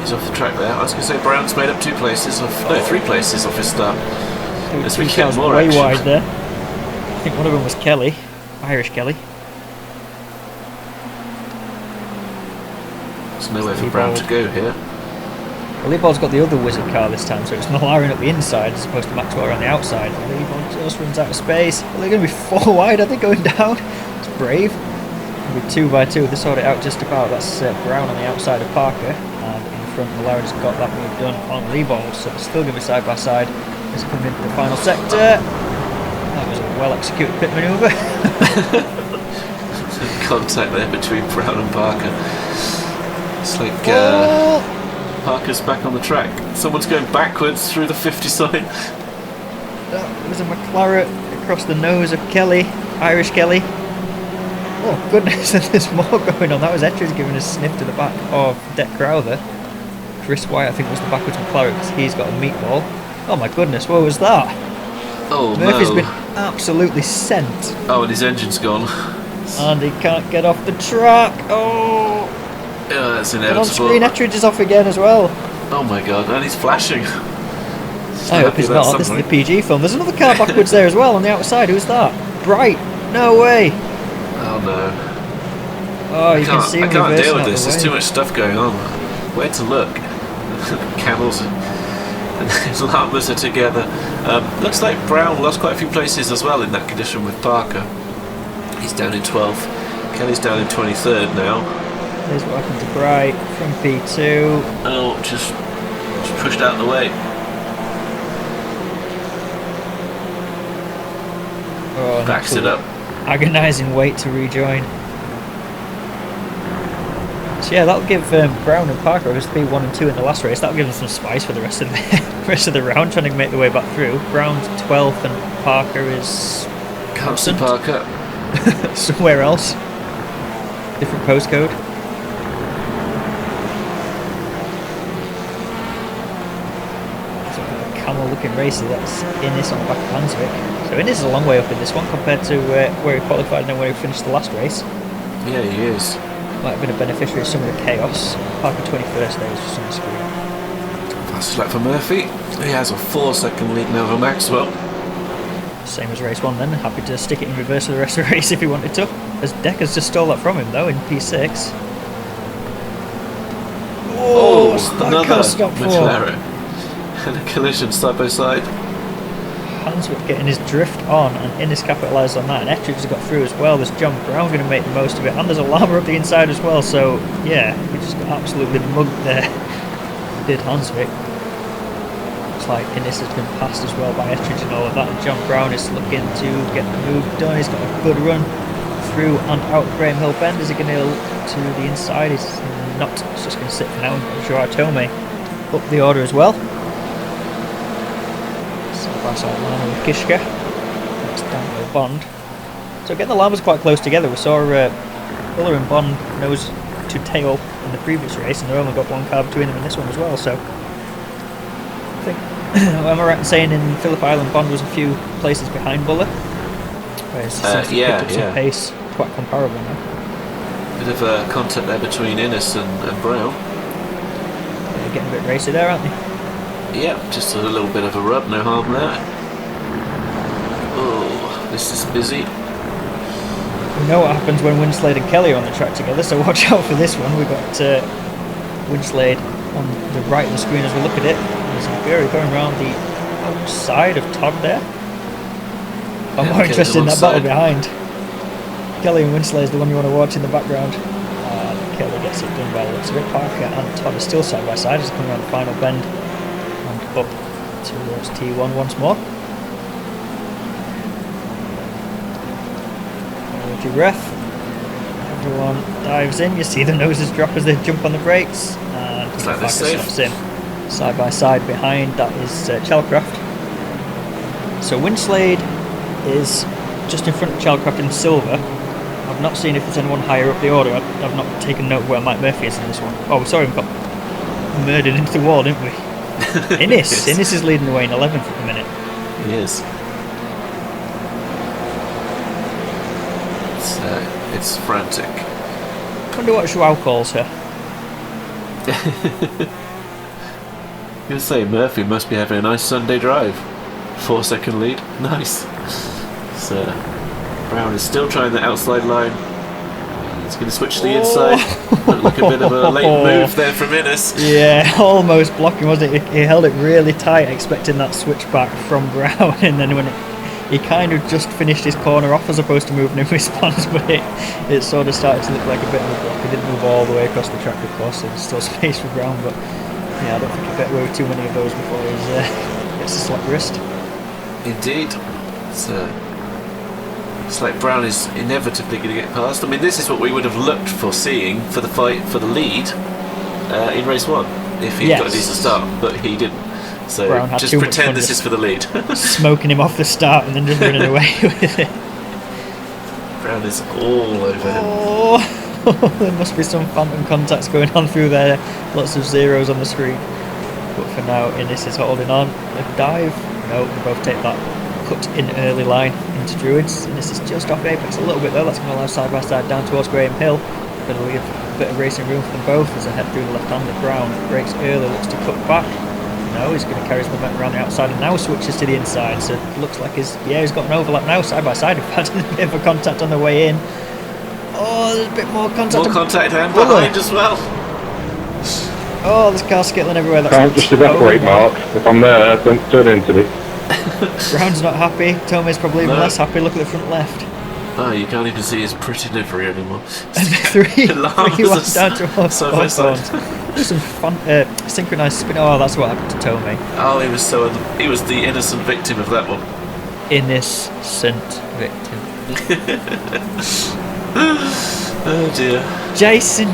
He's off the track there. I was going to say Brown's made up 2 places off, no, 3 places off his start. As we get more way action. Wide there. I think one of them was Kelly, Irish Kelly. There's nowhere for Brown to go here. Well, Leopold's got the other wizard car this time, so it's McLaren up the inside as opposed to Maxwell on the outside. Leopold just runs out of space. Well, they're going to be 4 wide, I think, going down. It's brave. It'll be 2 by 2. They sort it out just about. That's Brown on the outside of Parker, and in front, McLaren's got that move done on Leopold, so it's still going to be side by side. It's coming into the final sector. That was a well-executed pit manoeuvre. Contact there between Brown and Parker. It's like Parker's back on the track. Someone's going backwards through the 50 sign. That was a McLaren across the nose of Kelly, Irish Kelly. Oh goodness, there's more going on. That was Ettridge giving a sniff to the back of Deck Crowther. Chris White, I think, was the backwards McLaren because he's got a meatball. Oh my goodness, what was that? Oh, Murphy's no. been absolutely sent. Oh, and his engine's gone. And he can't get off the track. Oh! Yeah, that's And inevitable. on screen, Ettridge is off again as well. Oh my god, and he's flashing. I hope he's not. This is the PG film. There's another car backwards there as well on the outside. Who's that? Bright. No way. Oh no. Oh, you can see him I can't deal reversing with out this. the There's way. too much stuff going on. Where to look? Camels and llamas are together. Looks like Brown lost quite a few places as well in that condition with Parker. He's down in 12th. Kelly's down in 23rd now. Here's what happened to Bright from P2. Oh, just pushed out the way. Oh, Backs it up. Agonising wait to rejoin. So yeah, that'll give Brown and Parker, who's P1 and 2 in the last race, that'll give them some spice for the rest of the rest of the round, trying to make their way back through. Brown's 12th and Parker is Can't see Parker. somewhere else. Different postcode. So a camel looking racer, that's Innes on the back of Hansvik. So Innes is a long way up in this one compared to where he qualified and then where he finished the last race. Yeah, he is. Might have been a beneficiary of some of the chaos. Parker 21st there was just on the screen. Fast lap for Murphy. He has a 4-second lead now over Maxwell. Same as race 1 then. Happy to stick it in reverse for the rest of the race if he wanted to. As Decker's just stole that from him though in P6. Oh, another stop McLaren. And a collision side by side. Hanswick getting his drift on, and Innes capitalised on that, and Ettridge has got through as well. There's John Brown going to make the most of it, and there's a llama up the inside as well, so yeah, we just got absolutely mugged there. Did Hanswick. Looks like Innes has been passed as well by Ettridge and all of that, and John Brown is looking to get the move done. He's got a good run through and out Graham Hill Bend. Is he going to look to the inside? He's not. He's just going to sit for now. I'm sure Atome up the order as well. Side line with Kishka. That's down to Bond. So again, the line was quite close together. We saw Fuller and Bond nose to tail in the previous race, and they only got one car between them in this one as well. So I think, am I right in saying in Phillip Island, Bond was a few places behind Buller? Whereas he seems to pick up some pace, quite comparable now. Bit of a contact there between Innes and Brown. They're getting a bit racy there, aren't they? Yeah, just a little bit of a rub, no harm there. Oh, this is busy. We know what happens when Winslade and Kelly are on the track together, so watch out for this one. We've got Winslade on the right of the screen as we look at it. There's a Fury going around the outside of Todd there. I'm more interested in that battle behind. Kelly and Winslade is the one you want to watch in the background. Kelly gets it done by the looks of it. Parker and Todd are still side by side as they come around the final bend and up towards T1 once more. Hold your breath. Everyone dives in. You see the noses drop as they jump on the brakes. And It's like they're safe. in. Side by side behind that is Chalcraft. So Winslade is just in front of Chalcraft in silver. I've not seen if there's anyone higher up the order. I've not taken note of where Mike Murphy is in this one. Oh, sorry, we got murdered into the wall, didn't we? Innes. Innes is leading the way in 11th at the minute. He is. It's frantic. I wonder what Joao calls her. I'm going to say Murphy must be having a nice Sunday drive. 4-second lead. Nice. So Brown is still trying the outside line. He's going to switch to the inside. Looked like a bit of a late move there from Innes. Yeah, almost blocking, wasn't it? He held it really tight, expecting that switch back from Brown, and then when he kind of just finished his corner off as opposed to moving in response, but it sort of started to look like a bit of a block. He didn't move all the way across the track, of course, so there's still space for Brown, but yeah, I don't think he'll get away with too many of those before he gets a slap wrist. Indeed. It's like Brown is inevitably going to get past. I mean, this is what we would have looked for seeing for the fight for the lead in race 1 if he'd got a decent start, but he didn't. So just pretend this is for the lead. Smoking him off the start and then just running away with it. Brown is all over him. Oh, there must be some phantom contacts going on through there. Lots of zeros on the screen. But for now, Innes is holding on. A dive. No, they both take that cut in early line into Druids. Innes is just off Apex a little bit though. That's going to allow side by side down towards Graham Hill. Going to leave a bit of racing room for them both as they head through the left-hander. Brown breaks early, looks to cut back. No, he's going to carry his momentum around the outside and now switches to the inside. So it looks like he's got an overlap now, side by side. In fact, there's a bit of a contact on the way in. Oh, there's a bit more contact. More contact and behind as well. Oh, there's cars skittling everywhere. That's can't just evaporate, Mark. If I'm there, don't turn into me. Brown's not happy. Tommy's probably even less happy. Look at the front left. Oh, you can't even see his pretty livery anymore. And three went down to side There's some fun, synchronised spin. Oh, that's what happened to Tommy. Oh, he was the innocent victim of that one. Innocent victim. Oh dear. Jason.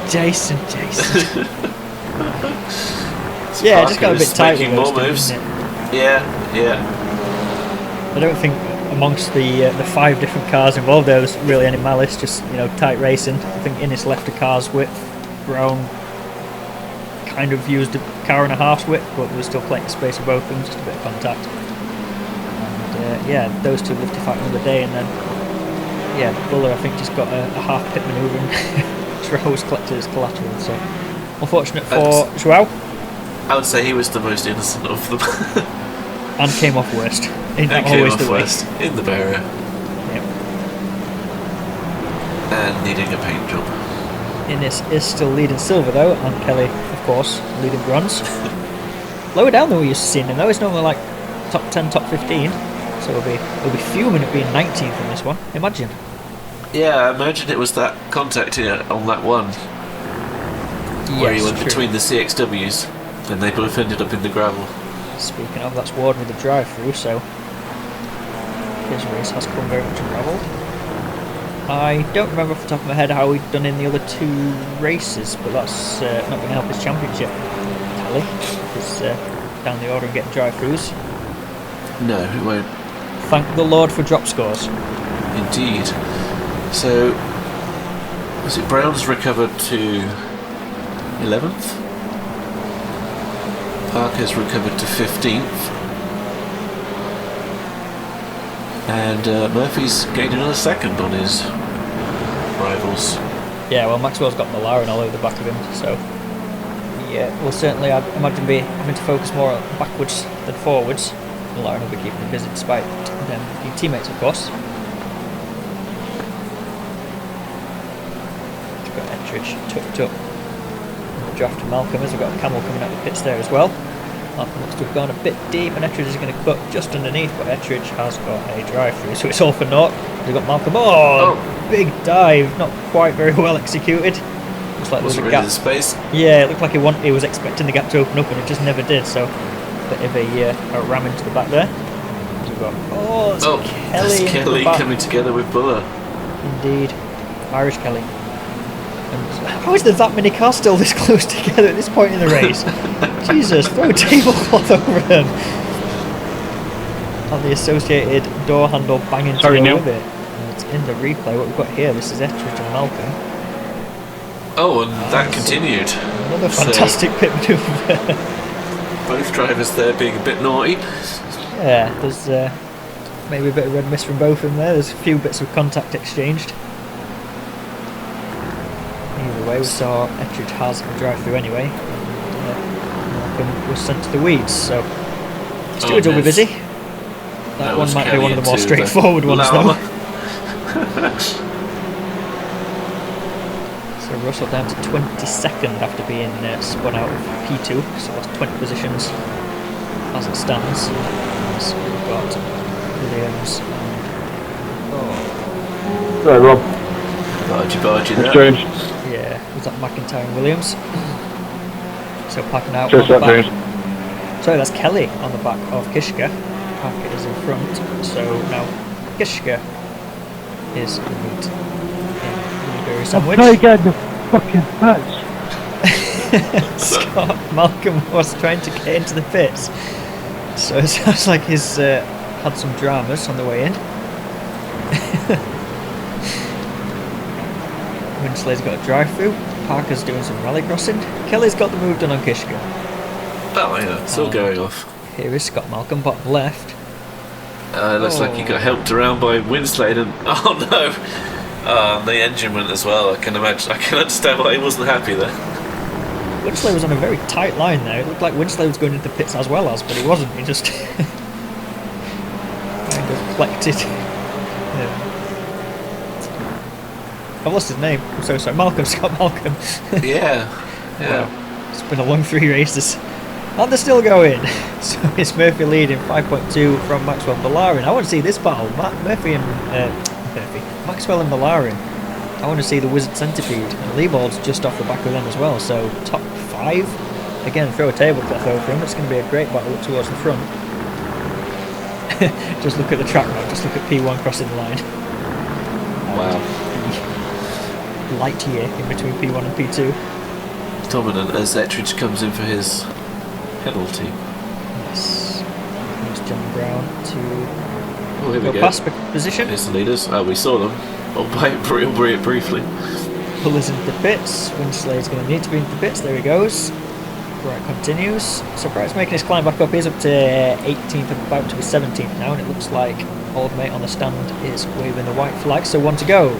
Yeah, just got a bit tight with those moves. Yeah. I don't think amongst the 5 different cars involved there was really any malice, just tight racing. I think Innes left a car's width. Brown kind of used a car and a half's width, but there was still plenty of space for both of them, just a bit of contact. And those two lived to fight another day, and then Buller I think just got a half pit manoeuvre and Joao collected his collateral, so unfortunate for Joao. I would say he was the most innocent of them. And came off worst. In the barrier. Yep. And needing a paint job. Innes is still leading silver though, and Kelly, of course, leading bronze. Lower down than we used to see him though. It's normally like top 10, top 15. So he'll be fuming at being 19th in this one. Imagine. Yeah, I imagine it was that contact here on that one. Where he went between the CXWs, and they both ended up in the gravel. Speaking of, that's Ward with the drive-through, so his race has come very much unravelled. I don't remember off the top of my head how he'd done in the other 2 races, but that's not going to help his championship tally. He's down the order and getting drive-throughs. No, it won't. Thank the Lord for drop scores. Indeed. So, was it Brown's recovered to 11th? Parker's recovered to 15th. And Murphy's gained another second on his rivals. Yeah, well, Maxwell's got McLaren all over the back of him, so yeah, we'll certainly, I'd imagine, be having to focus more backwards than forwards. McLaren will be keeping him busy despite them being teammates, of course. Ettridge tucked up in the draft to Malcolm, as we've got a camel coming out of the pits there as well. Malcolm looks to have gone a bit deep, and Ettridge is going to cut just underneath, but Ettridge has got a drive through, so it's all for naught. We've got Malcolm. Oh, big dive, not quite very well executed. Looks like there's a gap. Space. Yeah, it looked like he was expecting the gap to open up, and it just never did. So, bit of a ram into the back there. We've got, Kelly. Kelly coming together with Buller. Indeed, Irish Kelly. And how is there that many cars still this close together at this point in the race? Jesus, throw a tablecloth over them. And the associated door handle banging together with it. And it's in the replay. What we've got here, this is Ettridge and Malcolm. Oh, and that continued. Another fantastic pit manoeuvre. Both drivers there being a bit naughty. Yeah, there's maybe a bit of red mist from both of them there. There's a few bits of contact exchanged. Either way, we saw Ettridge has a drive through anyway. Malcolm was sent to the weeds, so stewards will be busy. That one might be one of the more straightforward ones though. So Russell down to 22nd after being spun out of P2, so lost 20 positions as it stands. So we've got Williams and Right, Rob. Bargy there. Exchange. yeah, was that McIntyre and Williams? So packing out Just on the that, back. Sorry, that's Kelly on the back of Kishka. Hackett is in front, so now Kishka is in the meat in blueberry sandwich. I'm trying to get in the fucking pits. Scott Malcolm was trying to get into the pits, so it sounds like he's had some dramas on the way in. Winslay's got a drive-through. Parker's doing some rally crossing. Kelly's got the move done on Kishka. Oh yeah, it's all going off. Here is Scott Malcolm, bottom left. Looks like he got helped around by Winslade, and oh no, the engine went as well. I can understand why he wasn't happy there. Winslade was on a very tight line there. It looked like Winslade was going into the pits as well as, but he wasn't. He just kind of collected. Yeah. I've lost his name. I'm so sorry. Malcolm, Scott Malcolm. Yeah. Wow. It's been a long 3 races. And they're still going. So it's Murphy leading 5.2 from Maxwell and Valarin. I want to see this battle. Maxwell and Valarin. I want to see the Wizard Centipede. And Leibald's just off the back of them as well. So top 5. Again, throw a tablecloth over him. It's going to be a great battle up towards the front. Just look at the track now. Just look at P1 crossing the line. Wow. Light year in between P1 and P2. Dominant as Ettridge comes in for his penalty. Yes. There's John Brown to Here we go. past position. Here's the leaders. We saw them. Albeit briefly. Pullers into the pits. Winslade's going to need to be into the pits. There he goes. Bright continues. So Bright's making his climb back up. He's up to 18th, about to be 17th now, and it looks like old mate on the stand is waving the white flag. So 1 to go.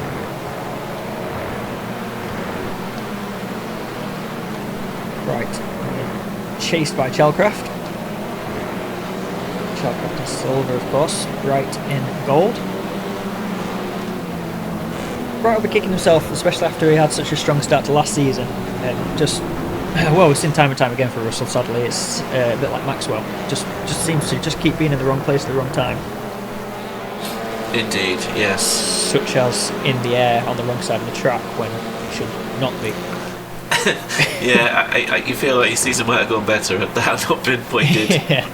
Right, chased by Chelcraft. Chelcraft is silver, of course. Bright in gold. Bright will be kicking himself, especially after he had such a strong start to last season. Well, we've seen time and time again for Russell. Sadly, it's a bit like Maxwell. Just seems to just keep being in the wrong place at the wrong time. Indeed, yes. Such as in the air on the wrong side of the track when it should not be. Yeah, you feel like your season might have gone better had that not been what he did. Yeah.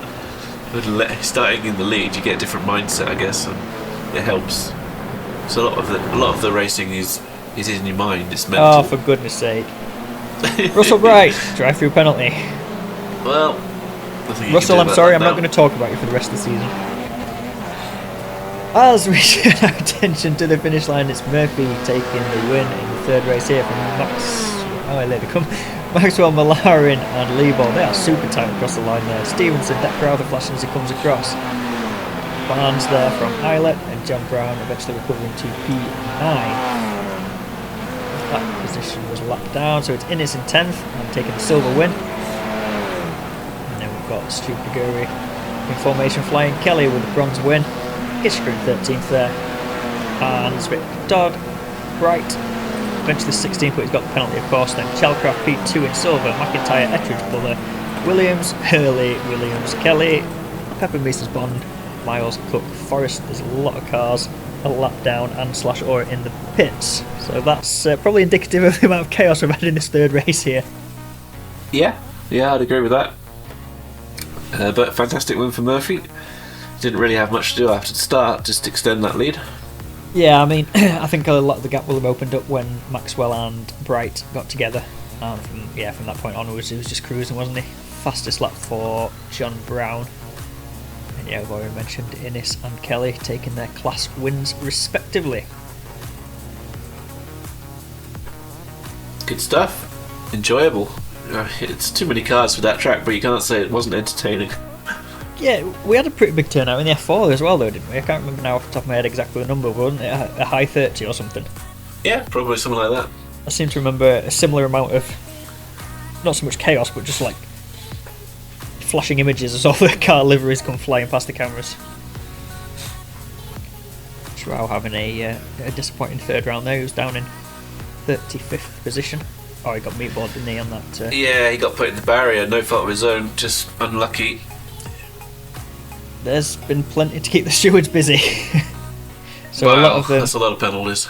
Starting in the lead, you get a different mindset, I guess, and it helps. So a lot of the racing is in your mind. It's mental. Oh, for goodness sake! Russell Bright, drive-through penalty. Well, Russell, I'm sorry, I'm not going to talk about you for the rest of the season. As we turn our attention to the finish line, it's Murphy taking the win in the 3rd race here from Maxwell, Malarin and Leibald. They are super tight across the line there. Stevenson, that crowd of flashing as he comes across. Barnes there from Eilert, and John Brown eventually recovering to P9. That position was lapped down, so it's Innes in 10th and taking the silver win. And then we've got Stu Paguri in formation flying Kelly with the bronze win. Hitchcock in 13th there. And Smith, Dodd, Bright, eventually 16th, but he's got the penalty, of course. Then Chalcraft P2 in silver, McIntyre, Ettridge, Buller, Williams, Hurley, Williams, Kelly, Pepper, Meesters, Bond, Miles, Cook, Forrest. There's a lot of cars, a lap down, and /or in the pits. So that's probably indicative of the amount of chaos we've had in this third race here. Yeah, I'd agree with that. But fantastic win for Murphy. Didn't really have much to do after the start, just to extend that lead. Yeah, I mean, I think a lot of the gap will have opened up when Maxwell and Bright got together. From that point onwards, he was just cruising, wasn't he? Fastest lap for John Brown. And yeah, I've already mentioned Innes and Kelly taking their class wins respectively. Good stuff. Enjoyable. It's too many cars for that track, but you can't say it wasn't entertaining. Yeah, we had a pretty big turnout in the F4 as well, though, didn't we? I can't remember now off the top of my head exactly the number, wasn't it? A high 30 or something? Yeah, probably something like that. I seem to remember a similar amount of, not so much chaos, but just like flashing images as all the car liveries come flying past the cameras. Trow having a disappointing third round there. He was down in 35th position. Oh, he got meatballed, didn't he, on that? Yeah, he got put in the barrier, no fault of his own, just unlucky. There's been plenty to keep the stewards busy. So wow, a lot of them, that's a lot of penalties.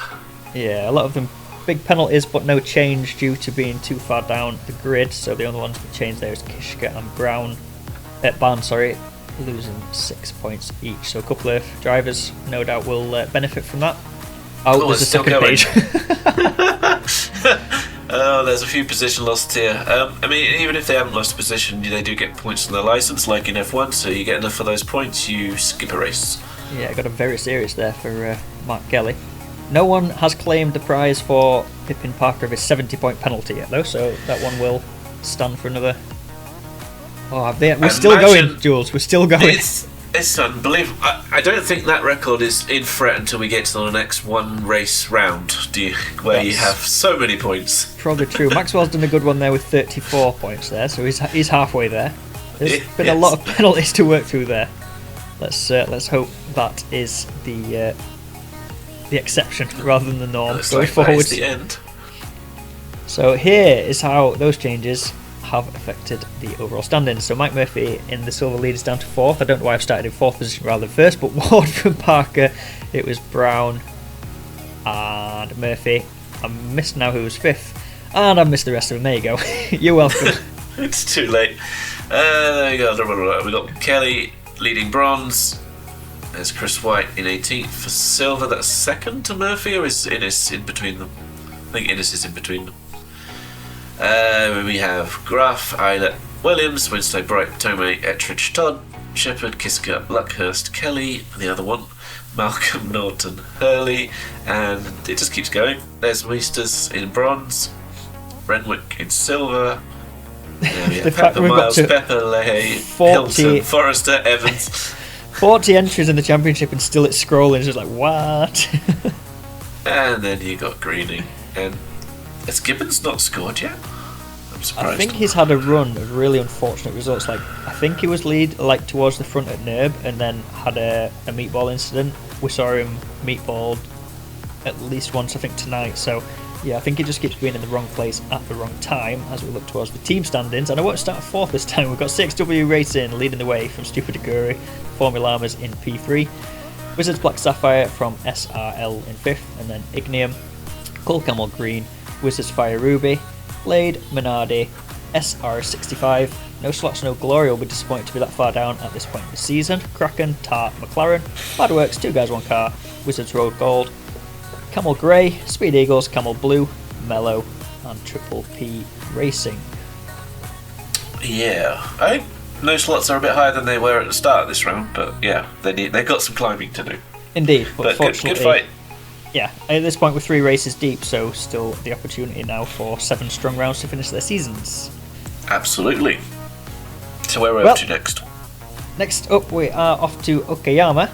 Yeah, a lot of them big penalties, but no change due to being too far down the grid. So the only ones that changed there is Kishka and Barnes, losing 6 points each. So a couple of drivers, no doubt, will benefit from that. Oh, there's a second page. Oh, there's a few position lost here. I mean, even if they haven't lost a position, they do get points on their license, like in F1. So you get enough of those points, you skip a race. Yeah, got a very serious there for Mark Kelly. No one has claimed the prize for Pippin Parker of his 70-point penalty yet, though, so that one will stand for another. Oh, we're still going, Jules. We're still going. It's unbelievable. I don't think that record is in threat until we get to the next one race round, where you have so many points. Probably true. Maxwell's done a good one there with 34 points there, so he's halfway there. There's been a lot of penalties to work through there. Let's hope that is the exception rather than the norm going forward. The end. So here is how those changes have affected the overall standings. So Mike Murphy in the silver lead is down to 4th. I don't know why I've started in 4th position rather than 1st, but Ward from Parker, it was Brown and Murphy. I missed now who was 5th, and I missed the rest of them. There you go. You're welcome. It's too late. There you go. We got Kelly leading bronze. There's Chris White in 18th for silver. That's second to Murphy, or is Innes in between them? I think Innes is in between them. We have Graf, Eilert, Williams, Winstow, Bright, Tomei, Ettridge, Todd, Shepherd, Kiska, Luckhurst, Kelly, and the other one, Malcolm, Norton, Hurley, and it just keeps going. There's Meesters in bronze, Renwick in silver. There we have Pepper, Miles, Pepper, Leahy, Hilton, Forrester, Evans. 40 entries in the championship and still it's scrolling. It's just like, what? And then you got Greening. And has Gibbons not scored yet? I'm surprised. I think he's had a run of really unfortunate results. Like, I think he was towards the front at Nerb and then had a meatball incident. We saw him meatballed at least once, I think, tonight. So yeah, I think he just keeps being in the wrong place at the wrong time as we look towards the team standings. And I won't start 4th this time. We've got 6W Racing leading the way from Stupid Aguri, Formulamas in P3, Wizards Black Sapphire from SRL in 5th, and then Ignium, Coal Camel Green, Wizards Fire Ruby, Blade, Minardi, SR65. No Slots, No Glory will be disappointed to be that far down at this point in the season. Kraken, Tart, McLaren, Badworks, 2 Guys 1 Car, Wizards Road Gold, Camel Grey, Speed Eagles, Camel Blue, Mellow, and Triple P Racing. Yeah, I think No Slots are a bit higher than they were at the start of this round, but yeah, they've got some climbing to do. Indeed, but fortunately, good fight. Yeah, at this point we're 3 races deep, so still the opportunity now for 7 strong rounds to finish their seasons. Absolutely. So where are we up to next? Next up we are off to Okayama,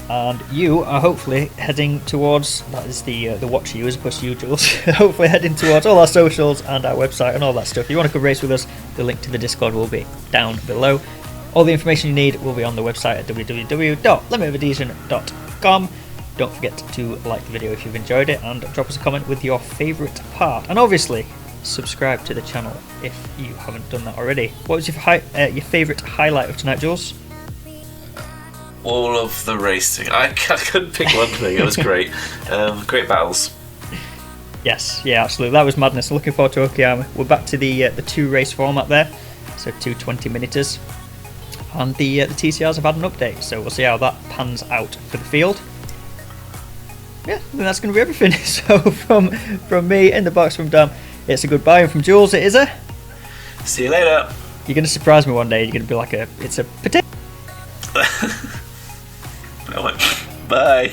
and you are hopefully heading towards, that is the watcher you as opposed to you, Jules, hopefully heading towards all our socials and our website and all that stuff. If you want to come race with us, the link to the Discord will be down below. All the information you need will be on the website at www.limitofadhesion.com. don't forget to like the video if you've enjoyed it, and drop us a comment with your favourite part. And obviously, subscribe to the channel if you haven't done that already. What was your favourite highlight of tonight, Jules? All of the racing. I couldn't pick one thing. It was great. Great battles. Yes, yeah, absolutely. That was madness. Looking forward to Okayama. We're back to the 2-race format there, so 2 20-minuters. And the TCRs have had an update, so we'll see how that pans out for the field. Yeah, I think that's going to be everything. So from me, in the box from Dan, it's a goodbye, and from Jules, it is a... See you later. You're going to surprise me one day. You're going to be like it's a potato. Bye.